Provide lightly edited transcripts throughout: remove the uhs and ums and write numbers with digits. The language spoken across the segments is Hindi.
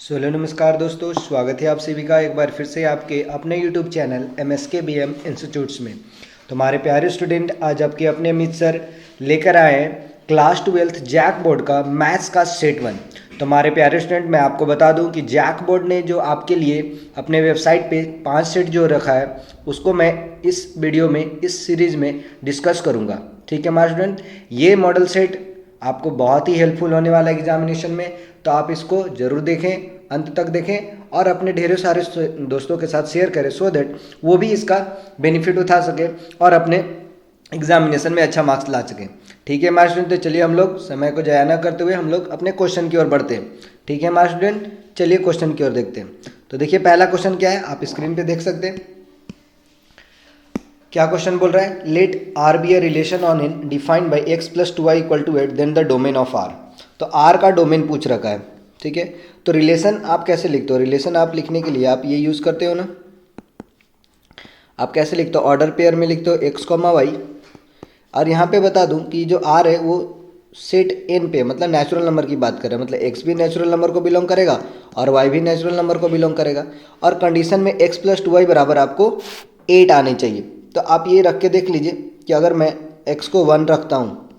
हेलो नमस्कार दोस्तों, स्वागत है आप सभी का एक बार फिर से आपके अपने यूट्यूब चैनल MSKBM इंस्टीट्यूट्स में। तो हमारे प्यारे स्टूडेंट, आज आपके अपने अमित सर लेकर आए हैं क्लास 12th जैक बोर्ड का मैथ्स का सेट 1। तो हमारे प्यारे स्टूडेंट, मैं आपको बता दूं कि जैक बोर्ड ने जो आपके लिए अपने वेबसाइट पे 5 सेट जो रखा है उसको मैं इस वीडियो में, इस सीरीज़ में डिस्कस करूँगा। ठीक है हमारे स्टूडेंट, ये मॉडल सेट आपको बहुत ही हेल्पफुल होने वाला है एग्जामिनेशन में, तो आप इसको ज़रूर देखें, अंत तक देखें और अपने ढेरों सारे दोस्तों के साथ शेयर करें सो दैट वो भी इसका बेनिफिट उठा सके और अपने एग्जामिनेशन में अच्छा मार्क्स ला सकें। ठीक है हमारे स्टूडेंट, तो चलिए हम लोग समय को ज़ाया ना करते हुए हम लोग अपने क्वेश्चन की ओर बढ़ते हैं। ठीक है हमारे स्टूडेंट, चलिए क्वेश्चन की ओर देखते हैं। तो देखिए पहला क्वेश्चन क्या है, आप स्क्रीन पे देख सकते हैं। क्या क्वेश्चन बोल रहा है, let R be a relation on in defined by x plus 2y equal to 8 then the domain of R. तो आर का डोमेन पूछ रखा है। ठीक है, तो रिलेशन आप कैसे लिखते हो, रिलेशन आप लिखने के लिए आप ये यूज़ करते हो ना, आप कैसे लिखते हो, ऑर्डर पेयर में लिखते हो एक्स कॉमा वाई। और यहाँ पे बता दूँ कि जो आर है वो सेट एन पे, मतलब नेचुरल नंबर की बात करें, मतलब एक्स भी नेचुरल नंबर को बिलोंग करेगा और वाई भी नेचुरल नंबर को बिलोंग करेगा। और कंडीशन में एक्स प्लस 2y बराबर आपको 8 आने चाहिए। तो आप ये रख के देख लीजिए कि अगर मैं x को 1 रखता हूँ,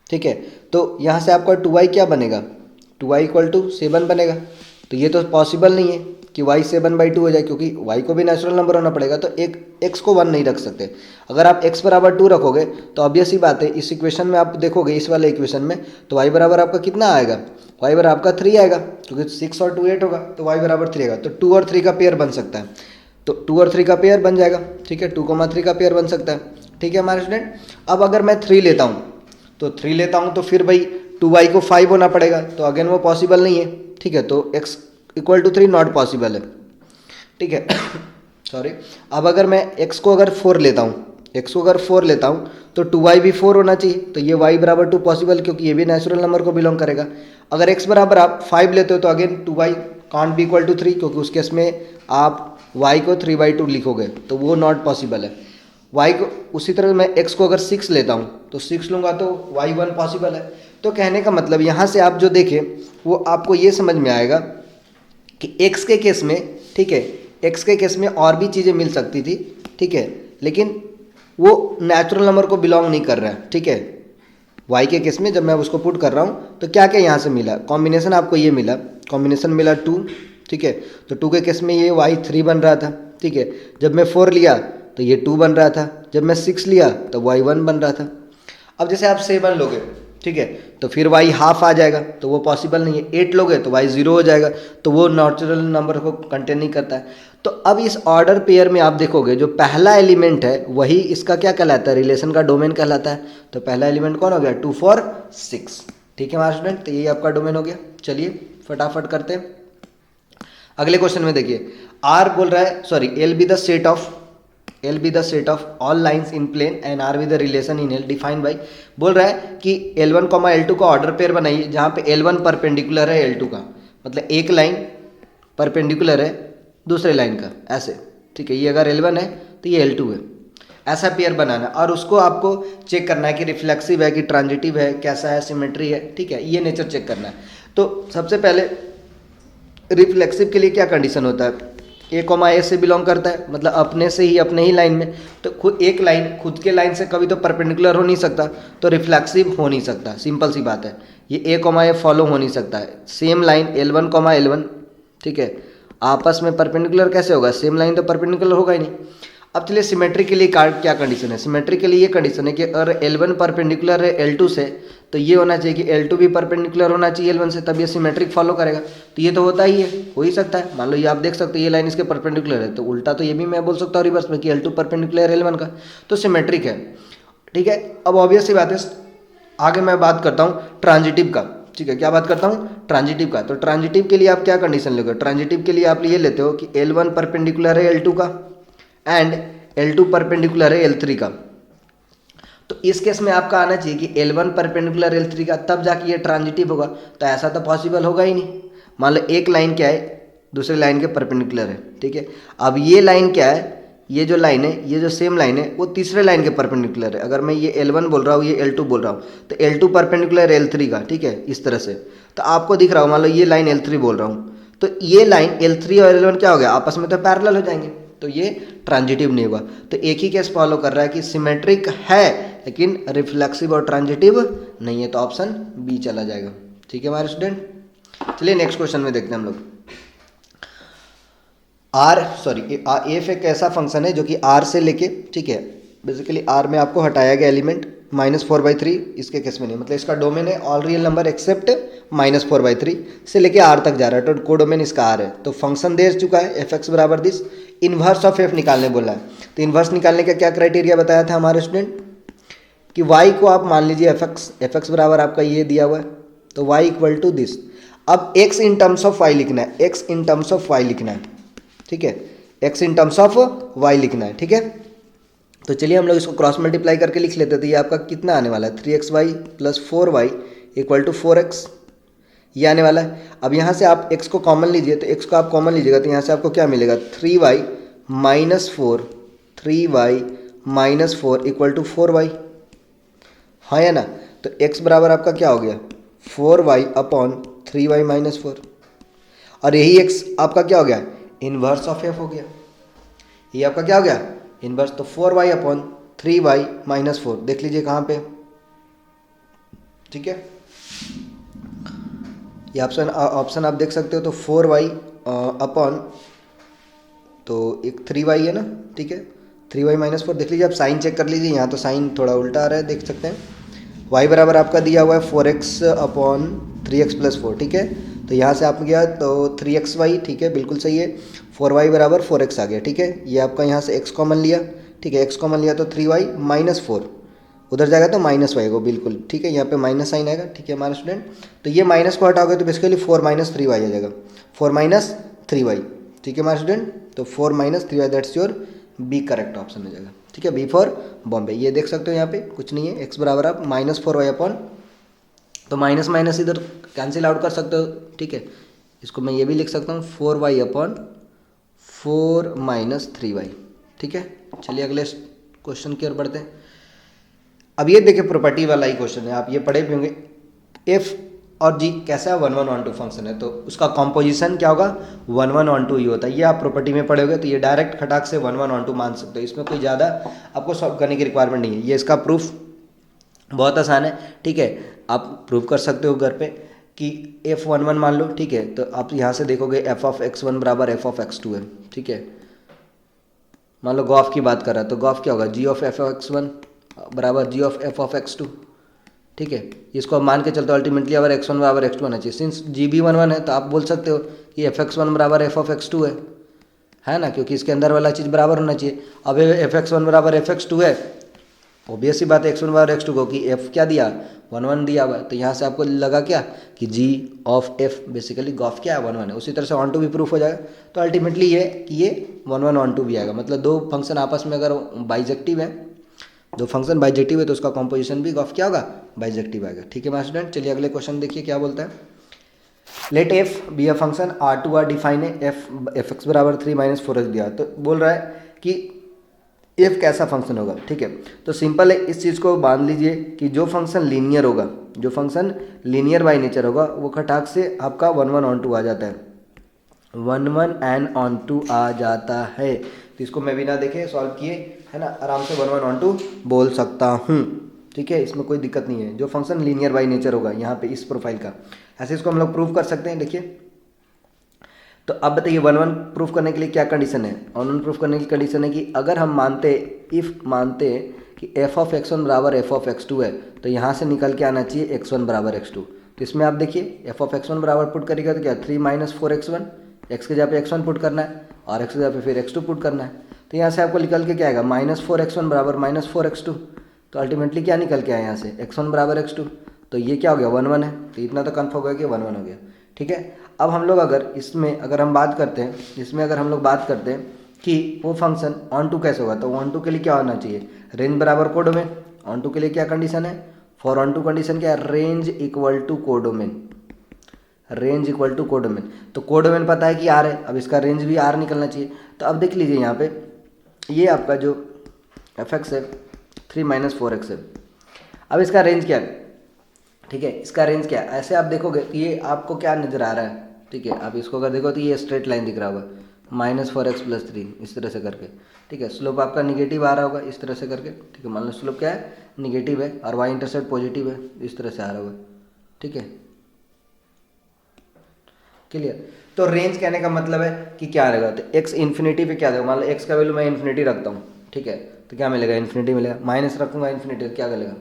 ठीक है, तो यहाँ से आपका 2y क्या बनेगा, 2y इक्वल टू 7 बनेगा। तो ये तो पॉसिबल नहीं है कि y 7/2 हो जाए, क्योंकि y को भी नेचुरल नंबर होना पड़ेगा, तो एक x को 1 नहीं रख सकते। अगर आप x बराबर 2 रखोगे तो ऑब्वियस ही बात है, इस इक्वेशन में आप देखोगे, इस वाले इक्वेशन में, तो y बराबर आपका कितना आएगा, y बराबर आपका 3 आएगा, क्योंकि 6 और 2 8 होगा, तो y बराबर 3 आएगा। तो 2 और 3 का पेयर बन सकता है, तो 2 और 3 का पेयर बन जाएगा। ठीक है, 2,3 का पेयर बन सकता है। ठीक है हमारे स्टूडेंट, अब अगर मैं 3 लेता हूँ, तो 3 लेता हूँ तो फिर भाई 2y को 5 होना पड़ेगा, तो अगेन वो पॉसिबल नहीं है। ठीक है, तो x equal to 3 not possible है। ठीक है सॉरी, अब अगर मैं x को अगर 4 लेता हूँ, x को अगर 4 लेता हूँ तो 2y भी 4 होना चाहिए, तो ये y बराबर 2 पॉसिबल, क्योंकि ये भी नेचुरल नंबर को बिलोंग करेगा। अगर x बराबर आप 5 लेते हो तो again 2y can't be equal to 3, क्योंकि उस केस में आप y को 3/2 लिखोगे, तो वो नॉट पॉसिबल है। y को उसी तरह मैं x को अगर 6 लेता हूँ तो 6 लूँगा तो y 1 पॉसिबल है। तो कहने का मतलब यहाँ से आप जो देखें वो आपको ये समझ में आएगा कि x के केस में, ठीक है, x के केस में और भी चीज़ें मिल सकती थी, ठीक है, लेकिन वो नेचुरल नंबर को बिलोंग नहीं कर रहा है। ठीक है, y के केस में जब मैं उसको पुट कर रहा हूँ तो क्या क्या यहाँ से मिला, कॉम्बिनेशन आपको ये मिला, कॉम्बिनेशन मिला 2। ठीक है, तो 2 के केस में ये y 3 बन रहा था। ठीक है, जब मैं 4 लिया तो ये 2 बन रहा था, जब मैं 6 लिया तो y 1 बन रहा था। अब जैसे आप 7 लोगे, ठीक है, तो फिर y हाफ आ जाएगा, तो वो पॉसिबल नहीं है। 8 लोगे तो y 0 हो जाएगा, तो वो नेचुरल नंबर को कंटेन नहीं करता है। तो अब इस ऑर्डर पेयर में आप देखोगे जो पहला एलिमेंट है वही इसका क्या कहलाता है, रिलेशन का डोमेन कहलाता है। तो पहला एलिमेंट कौन हो गया, 2 4 6। ठीक है हमारे स्टूडेंट, तो यही आपका डोमेन हो गया। चलिए फटाफट करते हैं अगले क्वेश्चन में। देखिए आर बोल रहा है, sorry, L be the set of all lines in plane and R with the relation in L defined by. बोल रहा है कि L1, L2 का ऑर्डर पेयर बनाइए जहाँ पे L1 परपेंडिकुलर है L2 का, मतलब एक लाइन परपेंडिकुलर है दूसरे लाइन का, ऐसे। ठीक है, ये अगर L1 है तो ये L2 है, ऐसा पेयर बनाना है। और उसको आपको चेक करना है कि रिफ्लेक्सिव है कि ट्रांजिटिव है, कैसा है, सिमेट्री है। ठीक है, ये नेचर चेक करना है। तो सबसे पहले रिफ्लेक्सिव के लिए क्या कंडीशन होता है, a, से बिलोंग करता है, मतलब अपने से ही, अपने ही लाइन में। तो खुद एक लाइन खुद के लाइन से कभी तो परपेंडिकुलर हो नहीं सकता, तो रिफ्लेक्सिव हो नहीं सकता, सिंपल सी बात है। ये a, फॉलो हो नहीं सकता है। सेम लाइन L1, L1, ठीक है, आपस में परपेंडिकुलर कैसे होगा, सेम लाइन तो परपेंडिकुलर होगा ही नहीं। अब चलिए सिमेट्री के लिए क्या कंडीशन है, सिमेट्री के लिए ये कंडीशन है कि अगर L1 परपेंडिकुलर है L2 से, तो ये होना चाहिए कि L2 भी परपेंडिकुलर होना चाहिए L1 से, तब ये सिमेट्रिक फॉलो करेगा। तो ये तो होता ही है, हो ही सकता है। मान लो ये आप देख सकते हो ये लाइन इसके परपेंडिकुलर है, तो उल्टा तो ये भी मैं बोल सकता हूँ रिवर्स में कि L2 परपेंडिकुलर है L1 का, तो सिमेट्रिक है। ठीक है, अब ऑब्वियस सी बात है, आगे मैं बात करता हूँ ट्रांजिटिव का। ठीक है, क्या बात करता हूँ, ट्रांजिटिव का। तो ट्रांजिटिव के लिए आप क्या कंडीशन लोगे, ट्रांजिटिव के लिए आप ये लेते हो कि L1 परपेंडिकुलर है L2 का एंड L2 परपेंडिकुलर है L3 का। तो इस केस में आपका आना चाहिए कि L1 परपेंडिकुलर L3 का, तब जाके ये ट्रांजिटिव होगा। तो ऐसा तो पॉसिबल होगा ही नहीं। मान लो एक लाइन क्या है, दूसरे लाइन के परपेंडिकुलर है। ठीक है, अब ये लाइन क्या है, ये जो लाइन है, ये जो सेम लाइन है, वो तीसरे लाइन के परपेंडिकुलर है। अगर मैं ये L1 बोल रहा हूँ, ये L2 बोल रहा हूँ, तो L2 परपेंडिकुलर L3 का। ठीक है, इस तरह से। तो आपको दिख रहा हो, मान लो ये लाइन L3 बोल रहा हूँ, तो ये लाइन L3 और L1 क्या हो गया, आपस में तो पैरेलल हो जाएंगे, तो ये ट्रांजिटिव नहीं होगा। तो एक ही केस फॉलो कर रहा है कि सिमेट्रिक है लेकिन रिफ्लेक्सिव और ट्रांजिटिव नहीं है, तो ऑप्शन बी चला जाएगा। ठीक है हमारे स्टूडेंट, चलिए नेक्स्ट क्वेश्चन में देखते हैं हम लोग। एफ एक ऐसा फंक्शन है जो कि आर से लेके, ठीक है, बेसिकली आर में आपको हटाया गया एलिमेंट -4/3, इसके केस में नहीं, मतलब इसका डोमेन है ऑल रियल नंबर एक्सेप्ट -4/3 से लेके आर तक जा रहा है, तो कोडोमेन इसका आर है। तो फंक्शन दे चुका है एफ एक्स बराबर दिस, इन्वर्स ऑफ एफ निकालने बोला है। तो इन्वर्स निकालने का क्या क्राइटेरिया बताया था हमारे स्टूडेंट कि y को आप मान लीजिए एफ एक्स बराबर आपका ये दिया हुआ है, तो y इक्वल टू दिस। अब x in terms of y लिखना है, x in terms of y लिखना है, ठीक है, x in terms of y लिखना है, ठीक है। तो चलिए हम लोग इसको क्रॉस मल्टीप्लाई करके लिख लेते हैं। तो ये आपका कितना आने वाला है, 3xy + 4y = 4x, ये आने वाला है। अब यहाँ से आप x को कॉमन लीजिए, तो x को आप कॉमन लीजिएगा तो यहाँ से आपको क्या मिलेगा, 3y - 4 = 4y, हाँ या ना। तो x बराबर आपका क्या हो गया, 4y / 3y - 4, और यही x आपका क्या हो गया, इन्वर्स ऑफ f हो गया। ये आपका क्या हो गया, इन्वर्स। तो 4y / 3y - 4, देख लीजिए कहाँ पे, ठीक है, ये ऑप्शन आप देख सकते हो। तो 4y अपॉन, तो एक 3y है ना, ठीक है, 3y - 4, देख लीजिए आप साइन चेक कर लीजिए, यहाँ तो साइन थोड़ा उल्टा आ रहा है, देख सकते हैं। y बराबर आपका दिया हुआ है 4x / 3x + 4, ठीक है, तो यहाँ से आप गया तो 3xy, ठीक है, बिल्कुल सही है। 4y बराबर 4x आ गया, ठीक है, ये आपका यहाँ से x कॉमन लिया, ठीक है, x कॉमन लिया तो 3y - 4 उधर जाएगा तो -y को, बिल्कुल ठीक है, यहाँ पे माइनस साइन आएगा, ठीक है हमारे स्टूडेंट। तो ये माइनस को हटाओगे तो बेसिकली 4 - 3y आ जाएगा, 4 - 3y, ठीक है हमारे स्टूडेंट। तो 4 - 3y, that's your B correct option हो जाएगा, ठीक है, बी फॉर बॉम्बे। ये देख सकते हो यहाँ पे कुछ नहीं है, x बराबर आप -4y अपॉन, तो माइनस माइनस इधर कैंसिल आउट कर सकते हो, ठीक है, इसको मैं ये भी लिख सकता हूँ 4y / 4 - 3y, ठीक है। चलिए अगले क्वेश्चन की ओर बढ़ते हैं। अब ये देखिए प्रॉपर्टी वाला ही क्वेश्चन है, आप ये पढ़े भी होंगे। एफ और जी कैसा है, 1 1 1 2 फंक्शन है, तो उसका कॉम्पोजिशन क्या होगा, 1 1 1 2 ही होता है। ये आप प्रॉपर्टी में पढ़े होगे, तो ये डायरेक्ट खटाक से 1 1 1 2 मान सकते हो, इसमें कोई ज़्यादा आपको सॉल्व करने की रिक्वायरमेंट नहीं है। ये इसका प्रूफ बहुत आसान है, ठीक है, आप प्रूव कर सकते हो घर पे कि f11 मान लो, ठीक है, तो आप यहाँ से देखोगे f(x1) बराबर f(x2) है, ठीक है। मान लो गॉफ की बात कर रहा है, तो गॉफ क्या होगा, g(f(x1) बराबर g(f(x2), ठीक है। इसको आप मान के चलते हो अल्टीमेटली अगर x1 बराबर x2 होना चाहिए। सिंस g भी 1 1 है तो आप बोल सकते हो कि f(x1) बराबर f(x2) है ना, क्योंकि इसके अंदर वाला चीज़ बराबर होना चाहिए। अब f(x1) बराबर f(x2) है, ऑब्वियस सी बात है x1 बराबर x2 को, कि f क्या दिया, 1 1 दिया हुआ है, तो यहाँ से आपको लगा क्या कि g(f) बेसिकली गॉफ क्या है, 1 1 है। उसी तरह से ऑन टू भी प्रूफ हो जाएगा। तो अल्टीमेटली ये कि ये 1 1 ऑन टू भी आएगा, मतलब दो फंक्शन आपस में अगर बाइजेक्टिव है, दो फंक्शन बाइजेक्टिव है, तो उसका कॉम्पोजिशन भी गॉफ क्या होगा, बाइजेक्टिव आएगा, ठीक है माय स्टूडेंट। चलिए अगले क्वेश्चन देखिए क्या बोलता है। Let f be a function R2 define है, एफ एक्स बराबर 3 - 4x दिया, तो बोल रहा है कि एफ कैसा फंक्शन होगा, ठीक है। तो सिंपल है, इस चीज़ को बांध लीजिए कि जो फंक्शन लीनियर होगा, जो फंक्शन लीनियर बाई नेचर होगा, वो खटाक से आपका 1 1 ऑन टू आ जाता है, 1 1 एंड ऑन टू आ जाता है। तो इसको मैं बिना देखे सॉल्व किए, है ना, आराम से 1 1 ऑन टू बोल सकता हूँ, ठीक है, इसमें कोई दिक्कत नहीं है। जो फंक्शन लीनियर बाई नेचर होगा यहाँ पे इस प्रोफाइल का, ऐसे इसको हम लोग प्रूव कर सकते हैं। देखिए, तो अब बताइए 1 1 प्रूफ करने के लिए क्या कंडीशन है। 1 1 प्रूफ करने की कंडीशन है कि अगर हम मानते कि f(x1) बराबर f(x2) है, तो यहाँ से निकल के आना चाहिए x1 बराबर x2। तो इसमें आप देखिए f(x1) बराबर पुट करेगा तो क्या 3 - 4x1, x के जगह पे x1 पुट करना है और x के जगह पे फिर x2 पुट करना है। तो यहाँ से आपको निकल के क्या आएगा, -4x1 बराबर -4x2। तो अल्टीमेटली क्या निकल के आया यहाँ से, x1 बराबर x2। तो ये क्या हो गया, 1 1 है, तो इतना तो कन्फर्म हो गया कि 1 1 हो गया, ठीक है। अब हम लोग अगर हम बात करते हैं, इसमें अगर हम लोग बात करते हैं कि वो फंक्शन ऑन टू कैसे होगा, तो ऑन टू के लिए क्या होना चाहिए, रेंज बराबर कोडोमेन। ऑन टू के लिए क्या कंडीशन है, फॉर ऑन टू कंडीशन क्या है, range equal to codomain, range equal to codomain. तो कोडोमेन पता है कि आर है, अब इसका रेंज भी आर निकलना चाहिए। तो अब देख लीजिए यहाँ पे ये आपका जो एफ एक्स है 3 - 4x है, अब इसका रेंज क्या है, ठीक है, इसका रेंज क्या है। ऐसे आप देखोगे कि ये आपको क्या नज़र आ रहा है, ठीक है। आप इसको अगर देखो तो ये स्ट्रेट लाइन दिख रहा होगा, -4x+3 इस तरह से करके, ठीक है। स्लोप आपका निगेटिव आ रहा होगा इस तरह से करके, ठीक है। मान लो स्लोप क्या है, निगेटिव है, और y इंटरसेप्ट पॉजिटिव है, इस तरह से आ रहा होगा, ठीक है। क्लियर। तो रेंज कहने का मतलब है कि क्या रहेगा, तो x इन्फिनिटी पे क्या देगा, मान लो x का वैल्यू मैं इन्फिनिटी रखता हूँ, ठीक है। तो क्या मिलेगा, इन्फिनिटी मिलेगा। माइनस रखूँगा इन्फिनिटी, क्या मिलेगा,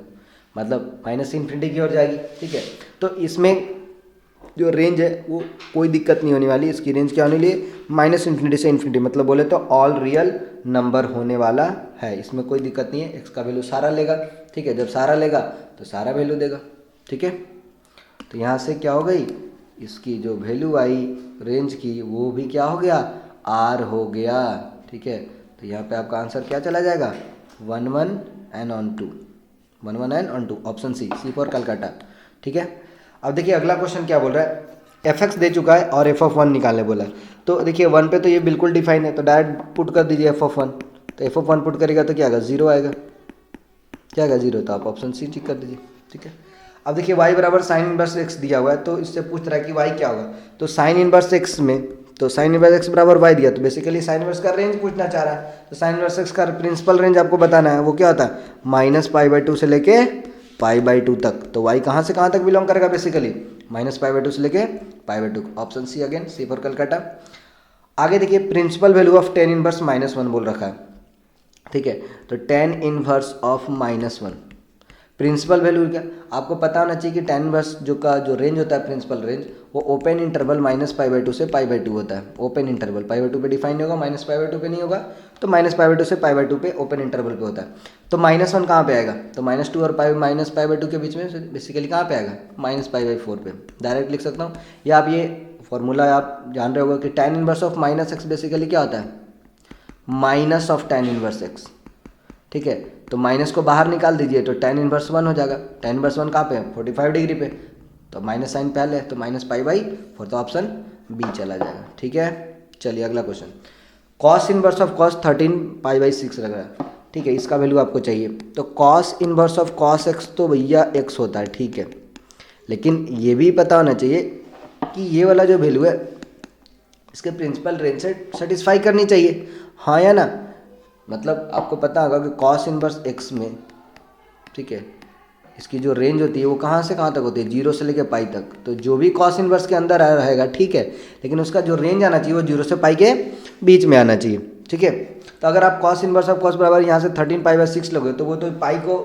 मतलब माइनस से इन्फिनिटी की ओर जाएगी, ठीक है। तो इसमें जो रेंज है वो कोई दिक्कत नहीं होने वाली, इसकी रेंज क्या होने वाली है, -इन्फिनिटी से इन्फिनिटी, मतलब बोले तो ऑल रियल नंबर होने वाला है, इसमें कोई दिक्कत नहीं है। x का वैल्यू सारा लेगा, ठीक है। जब सारा लेगा तो सारा वैल्यू देगा, ठीक है। तो यहाँ से क्या हो गई, इसकी जो वैल्यू आई रेंज की वो भी क्या हो गया, r हो गया, ठीक है। तो यहाँ पे आपका आंसर क्या चला जाएगा, 1 1 and on 2, 1 1 and on 2, option C for Calcutta, ठीक है। अब देखिए अगला क्वेश्चन क्या बोल रहा है, f(x) दे चुका है और f(1) निकालने बोला है। तो देखिए 1 पे तो ये बिल्कुल डिफाइन है, तो डायरेक्ट पुट कर दीजिए f(1), तो f(1) पुट करेगा तो क्या आएगा, 0 आएगा, क्या आएगा, 0। तो आप ऑप्शन सी टिक कर दीजिए, ठीक है। अब देखिए y बराबर साइन इनवर्स x दिया हुआ है, तो इससे पूछ रहा है कि y क्या होगा, तो साइन इनवर्स x में, तो साइन इनवर्स x बराबर y दिया, तो बेसिकली साइन इनवर्स का रेंज पूछना चाह रहा है। तो साइन इनवर्स x का प्रिंसिपल रेंज आपको बताना है, वो क्या होता है, -π/2 से लेके π/2 तक। तो y कहाँ से कहाँ तक बिलोंग करेगा, बेसिकली -π/2 से लेके π/2, option C, again C for Calcutta. आगे देखिए principal value of tan inverse -1 बोल रखा है, ठीक है। तो tan inverse of -1 principal value क्या, आपको पता होना चाहिए कि tan इनवर्स जो रेंज होता है, प्रिंसिपल रेंज, वो ओपन इंटरवल -π/2 से π/2 होता है। ओपन इंटरवल π/2 पे डिफाइन होगा, -π/2 पे नहीं होगा, तो -π/2 से π/2 पे ओपन इंटरवल पे होता है। तो -1 कहाँ पे आएगा, तो -2 और -π/2 के बीच में बेसिकली कहाँ पे आएगा, -π/4 पे डायरेक्ट लिख सकता हूँ। या आप ये फॉर्मूला आप जान रहे होगा कि tan inverse of -x basically क्या होता है, minus of tan inverse x, ठीक है। तो माइनस को बाहर निकाल दीजिए तो tan इनवर्स 1 हो जाएगा। tan इनवर्स 1 कहाँ पे है, 45 डिग्री पे, तो माइनस साइन पहले है, तो -π/4, तो ऑप्शन बी चला जाएगा, ठीक है। चलिए अगला question, cos inverse of cos 13π/6 लग रहा है, ठीक है। इसका वैल्यू आपको चाहिए, तो cos inverse of cos x तो भैया x होता है, ठीक है। लेकिन ये भी पता होना चाहिए कि ये वाला जो वैल्यू है इसके प्रिंसिपल रेंज से सेटिस्फाई करनी चाहिए, हाँ या ना। मतलब आपको पता होगा कि कॉस इनवर्स x में, ठीक है, इसकी जो रेंज होती है वो कहाँ से कहाँ तक होती है, 0 से लेकर पाई तक। तो जो भी कॉस इनवर्स के अंदर रहेगा, ठीक है, लेकिन उसका जो रेंज आना चाहिए वो 0 से पाई के बीच में आना चाहिए, ठीक है। तो अगर आप कॉस इनवर्स ऑफ कॉस बराबर यहाँ से 13π/6 लोगे तो वो तो पाई को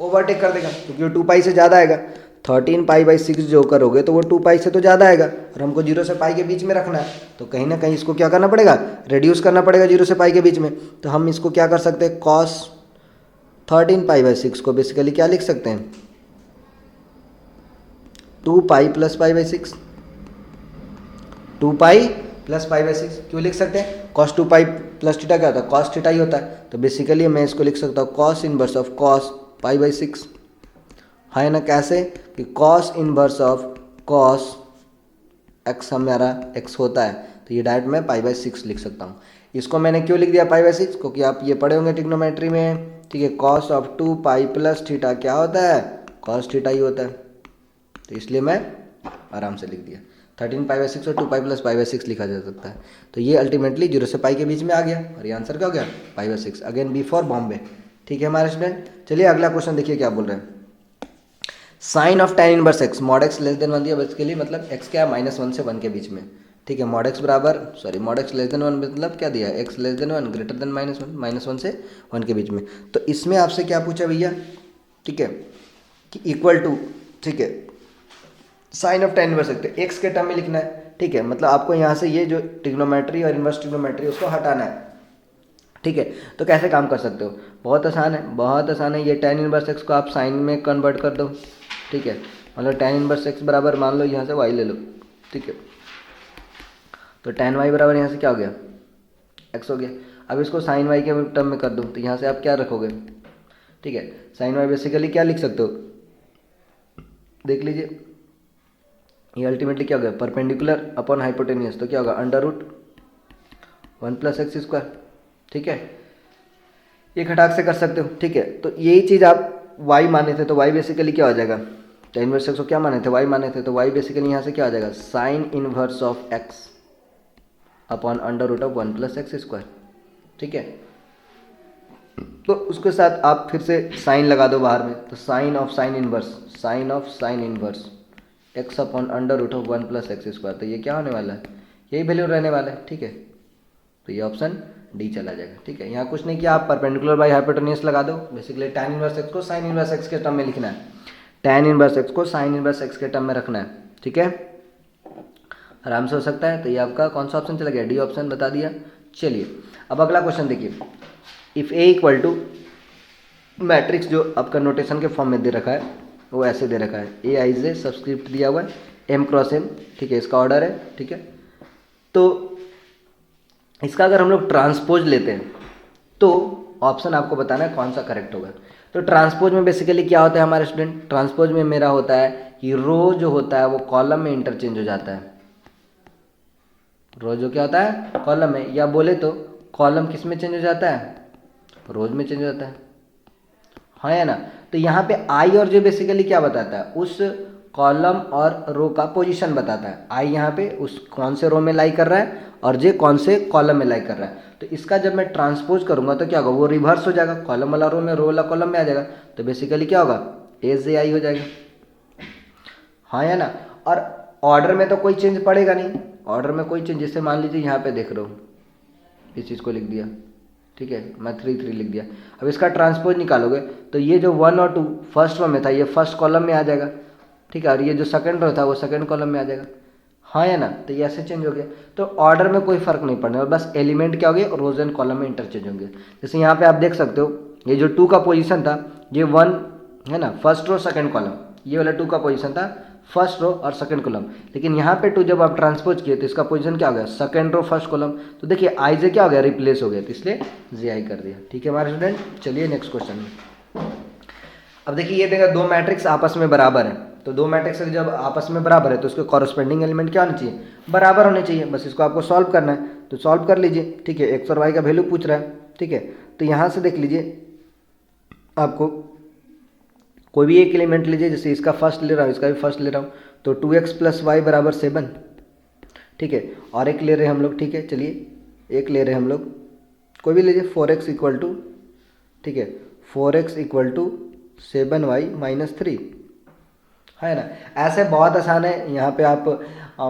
ओवरटेक कर देगा, क्योंकि वो 2π से ज़्यादा आएगा। 13π/6 जो करोगे तो वो 2π से तो ज़्यादा आएगा, और हमको 0 से पाई के बीच में रखना है, तो कहीं ना कहीं इसको क्या करना पड़ेगा, रिड्यूस करना पड़ेगा 0 से पाई के बीच में। तो हम इसको क्या कर सकते हैं, कॉस 13π/6 को बेसिकली क्या लिख सकते हैं, 2π + π/6, 2π + π/6 क्यों लिख सकते हैं, cos 2π + थीटा क्या होता है, cos थीटा ही होता है। तो बेसिकली मैं इसको लिख सकता हूँ cos इनवर्स ऑफ cos π/6, है ना। कैसे कि cos inverse of cos x हमारा x होता है, तो ये डायरेक्ट मैं π/6 लिख सकता हूँ। इसको मैंने क्यों लिख दिया π/6, क्योंकि आप ये पढ़े होंगे ट्रिग्नोमेट्री में, ठीक है। cos ऑफ 2π + थीटा क्या होता है, cos थीटा ही होता है, तो इसलिए मैं आराम से लिख दिया 13π/6 और 2π + π/6 लिखा जा सकता है। तो ये अल्टीमेटली 0 से पाई के बीच में आ गया, और ये आंसर क्या हो गया, π/6, अगेन बी फॉर बॉम्बे, ठीक है हमारे स्टूडेंट। चलिए अगला क्वेश्चन देखिए क्या बोल रहे हैं, sine of tan inverse x, mod x less than 1 दिया, इसके लिए मतलब x क्या है, -1 से 1 के बीच में, ठीक है। मॉड x लेस देन 1 मतलब क्या दिया है, x less than 1 greater than -1, -1 से 1 के बीच में। तो इसमें आपसे क्या पूछा भैया, ठीक है, कि इक्वल टू, ठीक है, sine of tan inverse x, x के टर्म में लिखना है, ठीक है। मतलब आपको यहाँ से ये जो ट्रिग्नोमेट्री और इनवर्स ट्रिग्नोमेट्री उसको हटाना है, ठीक है। तो कैसे काम कर सकते हो, बहुत आसान है, बहुत आसान है। ये tan इनवर्स x को आप साइन में कन्वर्ट कर दो, ठीक है। मतलब tan इनवर्स x बराबर मान लो यहाँ से y ले लो, ठीक है। तो tan y बराबर यहाँ से क्या हो गया, x हो गया। अब इसको साइन y के टर्म में कर दो, तो यहाँ से आप क्या रखोगे, ठीक है। साइन y बेसिकली क्या लिख सकते हो, देख लीजिए, ये अल्टीमेटली क्या हो गया, परपेंडिकुलर अपॉन हाइपोटेनियस, तो क्या होगा, √1 + x², ठीक है। ये खटाक से कर सकते हो, ठीक है। तो यही चीज़ आप y माने थे, तो y बेसिकली क्या हो जाएगा, tan इनवर्स एक्स को क्या माने थे, y माने थे, तो y बेसिकली यहाँ से क्या आ जाएगा, sine inverse of x upon under root of 1 plus x square. ठीक है, तो उसके साथ आप फिर से साइन लगा दो बाहर में, तो sine of sine inverse x upon under root of 1 plus x square, तो ये क्या होने वाला है, यही वैल्यू रहने वाला है। ठीक है, तो ये ऑप्शन डी चला जाएगा। ठीक है, यहाँ कुछ नहीं किया, आप परपेंडिकुलर बाई हाइपोटेन्यूस लगा दो। बेसिकली tan इनवर्स एक्स को साइन इनवर्स एक्स के टर्म में लिखना है, tan इनवर्स एक्स को साइन इनवर्स एक्स के टर्म में रखना है। ठीक है, आराम से हो सकता है। तो ये आपका कौन सा ऑप्शन चला गया, डी ऑप्शन बता दिया। चलिए अब अगला क्वेश्चन देखिए, if A equal to matrix जो आपका नोटेशन के फॉर्म में दे रखा है वो ऐसे दे रखा है, ए आई जे सब्सक्रिप्ट दिया हुआ है एम क्रॉस एम। ठीक है, इसका ऑर्डर है। ठीक है, तो इसका अगर हम लोग ट्रांसपोज लेते हैं तो ऑप्शन आपको बताना है कौन सा करेक्ट होगा। तो ट्रांसपोज में बेसिकली क्या होता है हमारे स्टूडेंट, ट्रांसपोज में मेरा होता है कि रो जो होता है वो कॉलम में इंटरचेंज हो जाता है। रो जो क्या होता है, कॉलम में, या बोले तो कॉलम किस में चेंज हो जाता है, रोज में चेंज हो जाता है, हाँ या ना। तो यहाँ पे आई और जे बेसिकली क्या बताता है, उस कॉलम और रो का पोजीशन बताता है। आई यहाँ पे उस कौन से रो में लाई कर रहा है और जे कौन से कॉलम में लाई कर रहा है। तो इसका जब मैं ट्रांसपोज करूंगा तो क्या होगा, वो रिवर्स हो जाएगा, कॉलम वाला रो में, रो वाला कॉलम में आ जाएगा। तो बेसिकली क्या होगा, ए जे आई हो जाएगा, हाँ या ना। और ऑर्डर में तो कोई चेंज पड़ेगा नहीं, ऑर्डर में कोई चेंज, जैसे मान लीजिए यहाँ पे देख रहा हूँ इस चीज़ को लिख दिया। ठीक है, मैं 3 3 लिख दिया। अब इसका ट्रांसपोज निकालोगे तो ये जो 1 और 2 फर्स्ट रो में था ये फर्स्ट कॉलम में आ जाएगा। ठीक है, और ये जो सेकंड रो था वो सेकंड कॉलम में आ जाएगा, हाँ या ना। तो ये ऐसे चेंज हो गया, तो ऑर्डर में कोई फर्क नहीं पड़ने, और बस एलिमेंट क्या हो गया, रोज एंड कॉलम में इंटरचेंज होंगे। जैसे यहाँ पे आप देख सकते हो ये जो 2 का पोजीशन था ये 1 है ना, फर्स्ट रो सेकंड कॉलम, ये वाला 2 का पोजीशन था फर्स्ट रो और सेकंड कॉलम। लेकिन यहाँ पे 2 जब आप ट्रांसपोज किए तो इसका पोजीशन क्या हो गया, सेकंड रो फर्स्ट कॉलम। तो देखिए आई जे क्या हो गया, रिप्लेस हो गया, तो इसलिए जे आई कर दिया। ठीक है हमारे स्टूडेंट, चलिए नेक्स्ट क्वेश्चन में। अब देखिए ये देखा, 2 मैट्रिक्स आपस में बराबर है, तो 2 मैट्रिक्स जब आपस में बराबर है तो उसके कॉरस्पेंडिंग एलिमेंट क्या होने चाहिए, बराबर होने चाहिए। बस इसको आपको सॉल्व करना है, तो सॉल्व कर लीजिए। ठीक है, एक्स और वाई का वैल्यू पूछ रहा है। ठीक है, तो यहाँ से देख लीजिए, आपको कोई भी एक एलिमेंट लीजिए, जैसे इसका फर्स्ट ले रहा हूँ, इसका भी फर्स्ट ले रहा हूँ, तो 2x + y = 7। ठीक है, और एक ले रहे हैं हम लोग। ठीक है, चलिए एक ले रहे हैं हम लोग, कोई भी लीजिए, 4x = ठीक है 4x = 7y - 3, है ना। ऐसे बहुत आसान है, यहाँ पे आप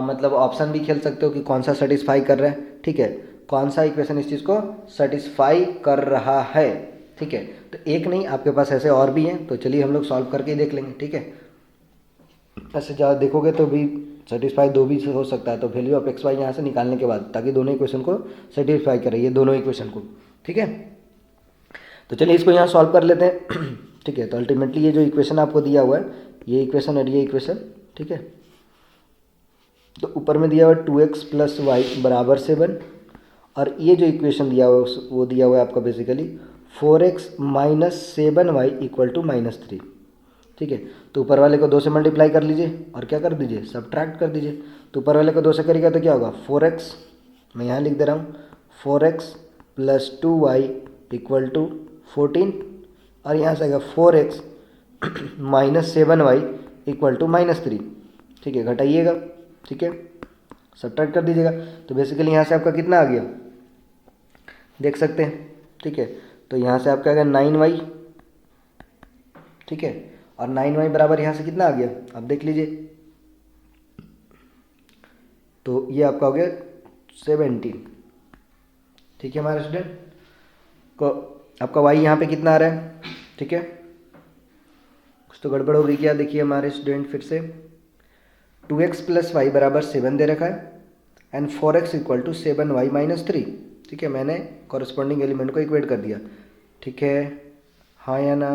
मतलब ऑप्शन भी खेल सकते हो कि कौन सा सेटिस्फाई कर रहा है। ठीक है, कौन सा इक्वेशन इस चीज़ को सेटिस्फाई कर रहा है। ठीक है, तो एक नहीं आपके पास ऐसे और भी हैं, तो चलिए हम लोग सॉल्व करके ही देख लेंगे। ठीक है, ऐसे ज़्यादा देखोगे तो भी सेटिस्फाई 2 भी हो सकता है, तो वैल्यू ऑफ एक्स वाई यहाँ से निकालने के बाद, ताकि दोनों इक्वेशन को सेटिस्फाई करे, ये दोनों इक्वेशन को। ठीक है, तो चलिए इसको यहाँ सॉल्व कर लेते हैं। ठीक है, तो अल्टीमेटली ये जो इक्वेशन आपको दिया हुआ है, ये इक्वेशन और ये इक्वेशन, ठीक है, तो ऊपर में दिया हुआ है 2x + y = 7, और ये जो इक्वेशन दिया हुआ है वो दिया हुआ है आपका बेसिकली 4x - 7y = -3। ठीक है, तो ऊपर वाले को 2 से मल्टीप्लाई कर लीजिए और क्या कर दीजिए, सब्ट्रैक्ट कर दीजिए। तो ऊपर वाले को 2 से करेगा तो क्या होगा, 4x, मैं यहाँ लिख दे रहा हूँ 4x + 2y = 14, और यहाँ से आएगा 4x - 7y = -3। ठीक है, घटाइएगा। ठीक है, सब्ट्रैक्ट कर दीजिएगा, तो बेसिकली यहाँ से आपका कितना आ गया, देख सकते हैं। ठीक है, तो यहाँ से आपका आ गया 9y। ठीक है, और 9y बराबर यहाँ से कितना आ गया, आप देख लीजिए, तो ये आपका हो गया 17। ठीक है हमारे स्टूडेंट को, आपका y यहाँ पे कितना आ रहा है। ठीक है, कुछ तो गड़बड़ हो गई क्या, देखिए हमारे स्टूडेंट फिर से 2x + y = 7 दे रखा है, एंड 4x = 7y - 3। ठीक है, मैंने कॉरस्पॉन्डिंग एलिमेंट को इक्वेट कर दिया। ठीक है, हाँ या ना।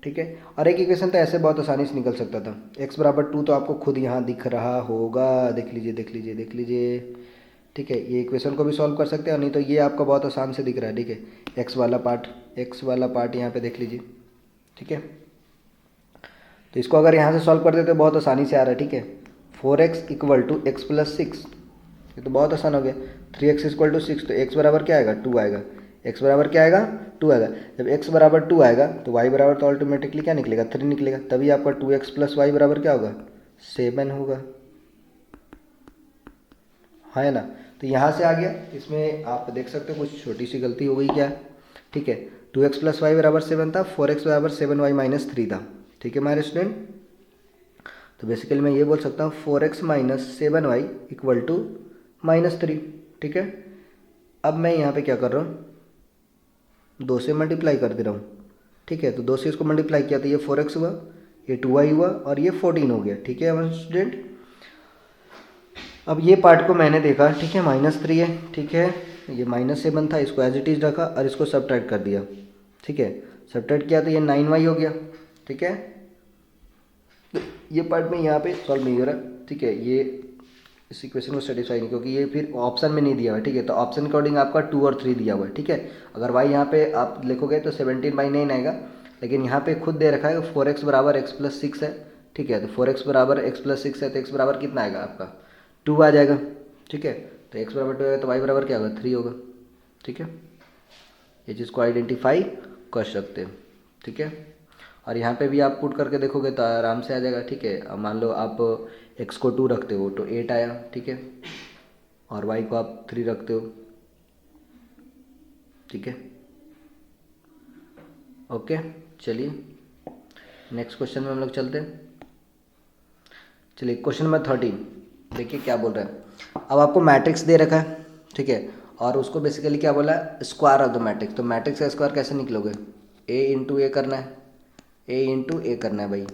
ठीक है, और एक इक्वेशन तो ऐसे बहुत आसानी से निकल सकता था, x = 2, तो आपको खुद यहाँ दिख रहा होगा, देख लीजिए देख लीजिए देख लीजिए। ठीक है, ये इक्वेशन को भी सॉल्व कर सकते हैं, नहीं तो ये आपका बहुत आसान से दिख रहा है। ठीक है, x वाला पार्ट यहाँ पे देख लीजिए। ठीक है, तो इसको अगर यहाँ से सॉल्व कर देते तो बहुत आसानी से आ रहा है। ठीक है, 4x = x + 6, ये तो बहुत आसान हो गया। 3x = 6, तो x बराबर क्या आएगा, 2 आएगा। x बराबर क्या आएगा 2 आएगा। जब x बराबर 2 आएगा तो y बराबर तो ऑटोमेटिकली क्या निकलेगा 3 निकलेगा, तभी आपका 2x प्लस वाई बराबर क्या होगा 7 होगा, हाँ है ना। तो यहाँ से आ गया, इसमें आप देख सकते हो कुछ छोटी सी गलती हो गई क्या, ठीक है। 2x प्लस वाई बराबर 7 था, 4x बराबर 7y माइनस 3 था, ठीक है हमारे स्टूडेंट। तो बेसिकली मैं ये बोल सकता हूँ 4x minus 7y equal to -3, ठीक है। अब मैं यहाँ पे क्या कर रहा हूँ 2 से मल्टीप्लाई कर दे रहा हूँ, ठीक है। तो 2 से इसको मल्टीप्लाई किया तो ये 4x हुआ, ये 2y हुआ और ये 14 हो गया, ठीक है हमारे स्टूडेंट। अब ये पार्ट को मैंने देखा, ठीक है -3 है, ठीक है, ये -7 था, इसको एज इट इज़ रखा और इसको सब्ट्रैक्ट कर दिया, ठीक है। सब्ट्रैक्ट किया तो ये 9y हो गया, ठीक है। तो ये पार्ट में यहाँ पे सॉल्व नहीं हो रहा, ठीक है, ये इस इक्वेशन को सेटिस्फाई नहीं, क्योंकि ये फिर ऑप्शन में नहीं दिया हुआ है, ठीक है। तो ऑप्शन के अकॉर्डिंग आपका 2 और 3 दिया हुआ है, ठीक है। अगर y यहाँ पे आप लिखोगे तो 17/9 आएगा, लेकिन यहाँ पे खुद दे रखा है 4x बराबर x प्लस 6 है, ठीक है। तो 4x बराबर x प्लस 6 है, तो x बराबर कितना आएगा आपका 2 आ जाएगा, ठीक है। तो x बराबर 2 आएगा तो y बराबर क्या होगा 3 होगा, ठीक है। ये चीज़ को आइडेंटिफाई कर सकते हैं, ठीक है। और यहाँ पे भी आप पुट करके देखोगे तो आराम से आ जाएगा, ठीक है। अब मान लो आप x को 2 रखते हो तो 8 आया, ठीक है, और y को आप 3 रखते हो, ठीक है। ओके, चलिए नेक्स्ट क्वेश्चन में हम लोग चलते हैं। चलिए क्वेश्चन नंबर 13 देखिए क्या बोल रहा है। अब आपको मैट्रिक्स दे रखा है, ठीक है, और उसको बेसिकली क्या बोला है स्क्वायर ऑफ द मैट्रिक्स। तो मैट्रिक्स का स्क्वायर कैसे निकलोगे, a इंटू ए करना है, a इंटू ए करना है भाई,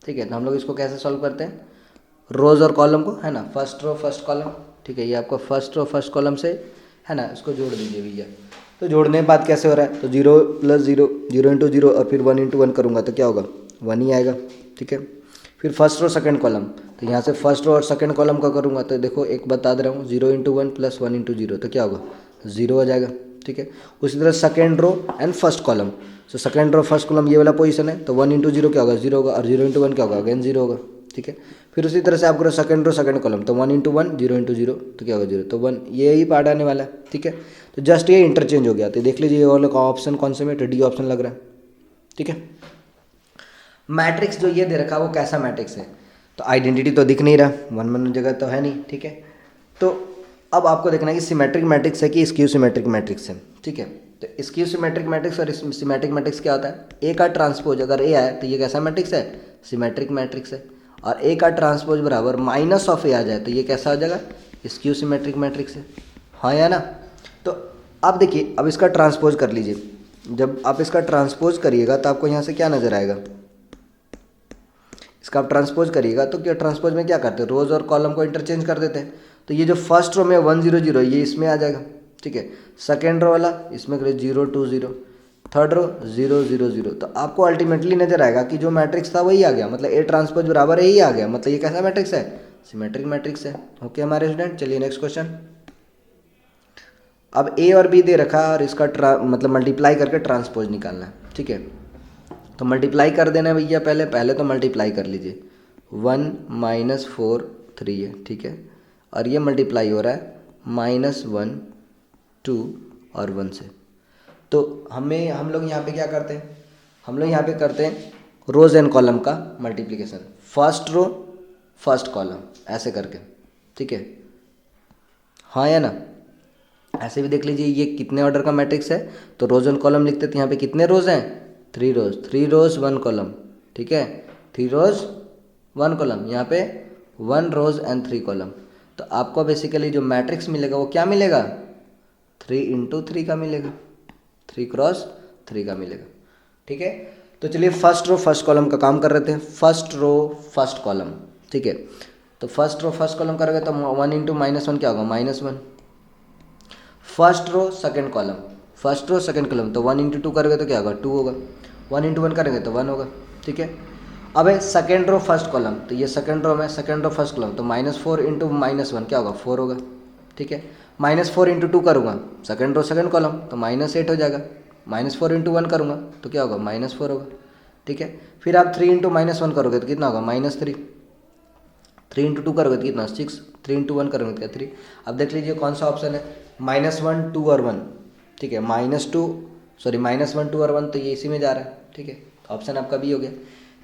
ठीक है। तो हम लोग इसको कैसे सॉल्व करते हैं, रोज और कॉलम को, है ना, फर्स्ट रो फर्स्ट कॉलम, ठीक है। ये आपका फर्स्ट रो फर्स्ट कॉलम से, है ना, इसको जोड़ दीजिए भैया। तो जोड़ने के बाद कैसे हो रहा है, तो 0 + 0, 0 इंटू 0 और फिर 1 इंटू 1 करूँगा तो क्या होगा 1 ही आएगा, ठीक है। फिर फर्स्ट रो सेकंड कॉलम, तो यहाँ से फर्स्ट रो और सेकंड कॉलम का करूँगा तो देखो एक बता दे रहा हूँ 0 इंटू 1 प्लस 1 इंटू 0 तो क्या होगा 0 आ जाएगा, ठीक है। उसी तरह second row and first column, तो सेकंड रो फर्स्ट कॉलम ये वाला पोजीशन है, तो 1 इंटू 0 क्या होगा 0 होगा, और 0 इंटू 1 क्या होगा अगेन 0 होगा, ठीक है। फिर उसी तरह से आप करो सेकंड रो सेकंड कॉलम, तो 1 इंटू 1 0 इंटू 0 तो क्या होगा 0, तो 1 ये ही पार्ट आने वाला है, ठीक है। तो जस्ट ये इंटरचेंज हो गया, तो देख लीजिए ये वाला ऑप्शन कौन से में, तो डी ऑप्शन लग रहा है, ठीक है। मैट्रिक्स जो ये दे रखा है वो कैसा मैट्रिक्स है, तो आइडेंटिटी तो दिख नहीं रहा, वन जगह तो है नहीं, ठीक है। तो अब आपको देखना है कि सिमेट्रिक मैट्रिक्स है कि स्क्यू सिमेट्रिक मैट्रिक्स है, ठीक है। तो स्क्यू सिमेट्रिक मैट्रिक्स और सिमेट्रिक मैट्रिक्स क्या होता है, ए का ट्रांसपोज अगर ए आए तो ये कैसा मैट्रिक्स है सिमेट्रिक मैट्रिक्स है, और ए का ट्रांसपोज बराबर माइनस ऑफ ए आ जाए तो ये कैसा हो जाएगा स्क्यू सिमेट्रिक मैट्रिक्स है, हाँ या ना। तो अब देखिए अब इसका ट्रांसपोज कर लीजिए, जब आप इसका ट्रांसपोज करिएगा तो आपको यहाँ से क्या नज़र आएगा, इसका आप ट्रांसपोज करिएगा तो क्या ट्रांसपोज में क्या करते हैं रोज और कॉलम को इंटरचेंज कर देते हैं। तो ये जो फर्स्ट रो में 1 0 0 ये इसमें आ जाएगा, ठीक है। सेकेंड रो वाला इसमें करिए 0 2 0, थर्ड रो 0 0 0, तो आपको अल्टीमेटली नजर आएगा कि जो मैट्रिक्स था वही आ गया, मतलब ए ट्रांसपोज बराबर यही आ गया, मतलब ये कैसा मैट्रिक्स है सिमेट्रिक मैट्रिक्स है। ओके हमारे स्टूडेंट, चलिए नेक्स्ट क्वेश्चन। अब ए और बी दे रखा है और इसका मतलब मल्टीप्लाई करके ट्रांसपोज निकालना है, ठीक है। तो मल्टीप्लाई कर देना है भैया, पहले पहले तो मल्टीप्लाई कर लीजिए, 1 - 4 3 है, ठीक है। और ये मल्टीप्लाई हो रहा है -1 2 और 1 से। तो हम लोग यहाँ पे क्या करते हैं, हम लोग यहाँ पे करते हैं रोज एंड कॉलम का multiplication, first row first column ऐसे करके, ठीक है, हाँ या ना। ऐसे भी देख लीजिए ये कितने ऑर्डर का मैट्रिक्स है, तो रोज एंड कॉलम लिखते हैं, तो यहाँ पे कितने रोज हैं 3 रोज 1 कॉलम, ठीक है, 3 रोज 1 कॉलम, यहाँ पे 1 रोज एंड 3 कॉलम। तो आपको बेसिकली जो मैट्रिक्स मिलेगा वो क्या मिलेगा 3 इंटू 3 का मिलेगा, 3 क्रॉस 3 का मिलेगा, ठीक है। तो चलिए फर्स्ट रो फर्स्ट कॉलम का काम कर रहे थे, फर्स्ट रो फर्स्ट कॉलम, ठीक है। तो फर्स्ट रो फर्स्ट कॉलम करोगे तो 1 इंटू -1 क्या होगा -1, first row second column, first row second column, तो 1 इंटू 2 करोगे तो क्या होगा 2 होगा, 1 इंटू 1 करेंगे तो 1 होगा, ठीक है। अब है सेकंड रो फर्स्ट कॉलम, तो ये सेकंड रो में सेकंड रो फर्स्ट कॉलम, तो -4 इंटू -1 क्या होगा 4 होगा, ठीक है। -4 इंटू 2 करूँगा सेकंड रो सेकंड कॉलम तो -8 हो जाएगा, -4 इंटू 1 करूँगा तो क्या होगा -4 होगा, ठीक है। फिर आप 3 इंटू -1 करोगे तो कितना होगा -3, 3 इंटू 2 करोगे तो कितना 6, 3 इंटू 1 करोगे तो क्या 3। अब देख लीजिए कौन सा ऑप्शन है, -1 2 और 1, ठीक है, -1 2 और 1 तो ये इसी में जा रहा है, ठीक है, ऑप्शन आपका बी हो गया।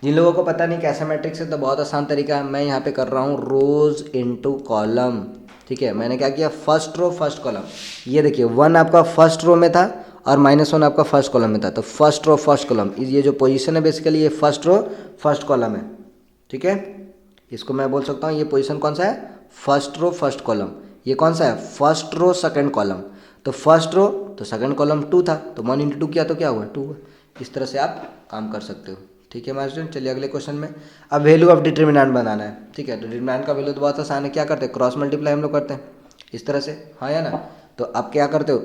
जिन लोगों को पता नहीं कैसा मैट्रिक्स है तो बहुत आसान तरीका है, मैं यहाँ पे कर रहा हूँ रोज इनटू कॉलम, ठीक है। मैंने क्या किया, फर्स्ट रो फर्स्ट कॉलम, ये देखिए 1 आपका फर्स्ट रो में था और -1 आपका फर्स्ट कॉलम में था, तो फर्स्ट रो फर्स्ट कॉलम, ये जो पोजीशन है बेसिकली ये फर्स्ट रो फर्स्ट कॉलम है, ठीक है। इसको मैं बोल सकता हूँ ये पोजीशन कौन सा है, फर्स्ट रो फर्स्ट कॉलम। ये कौन सा है, फर्स्ट रो सेकंड कॉलम। तो फर्स्ट रो तो सेकंड कॉलम 2 था, तो 1 इंटू 2 किया तो क्या हुआ 2 हुआ। इस तरह से आप काम कर सकते हो, ठीक है हमारे स्टूडेंट। चलिए अगले क्वेश्चन में, अब वैल्यू ऑफ डिटर्मिनेंट बनाना है, ठीक है। तो डिटर्मिनेंट का वैल्यू तो बहुत आसान है, क्या करते हैं, क्रॉस मल्टीप्लाई हम लोग करते हैं इस तरह से, हाँ या ना। तो आप क्या करते हो,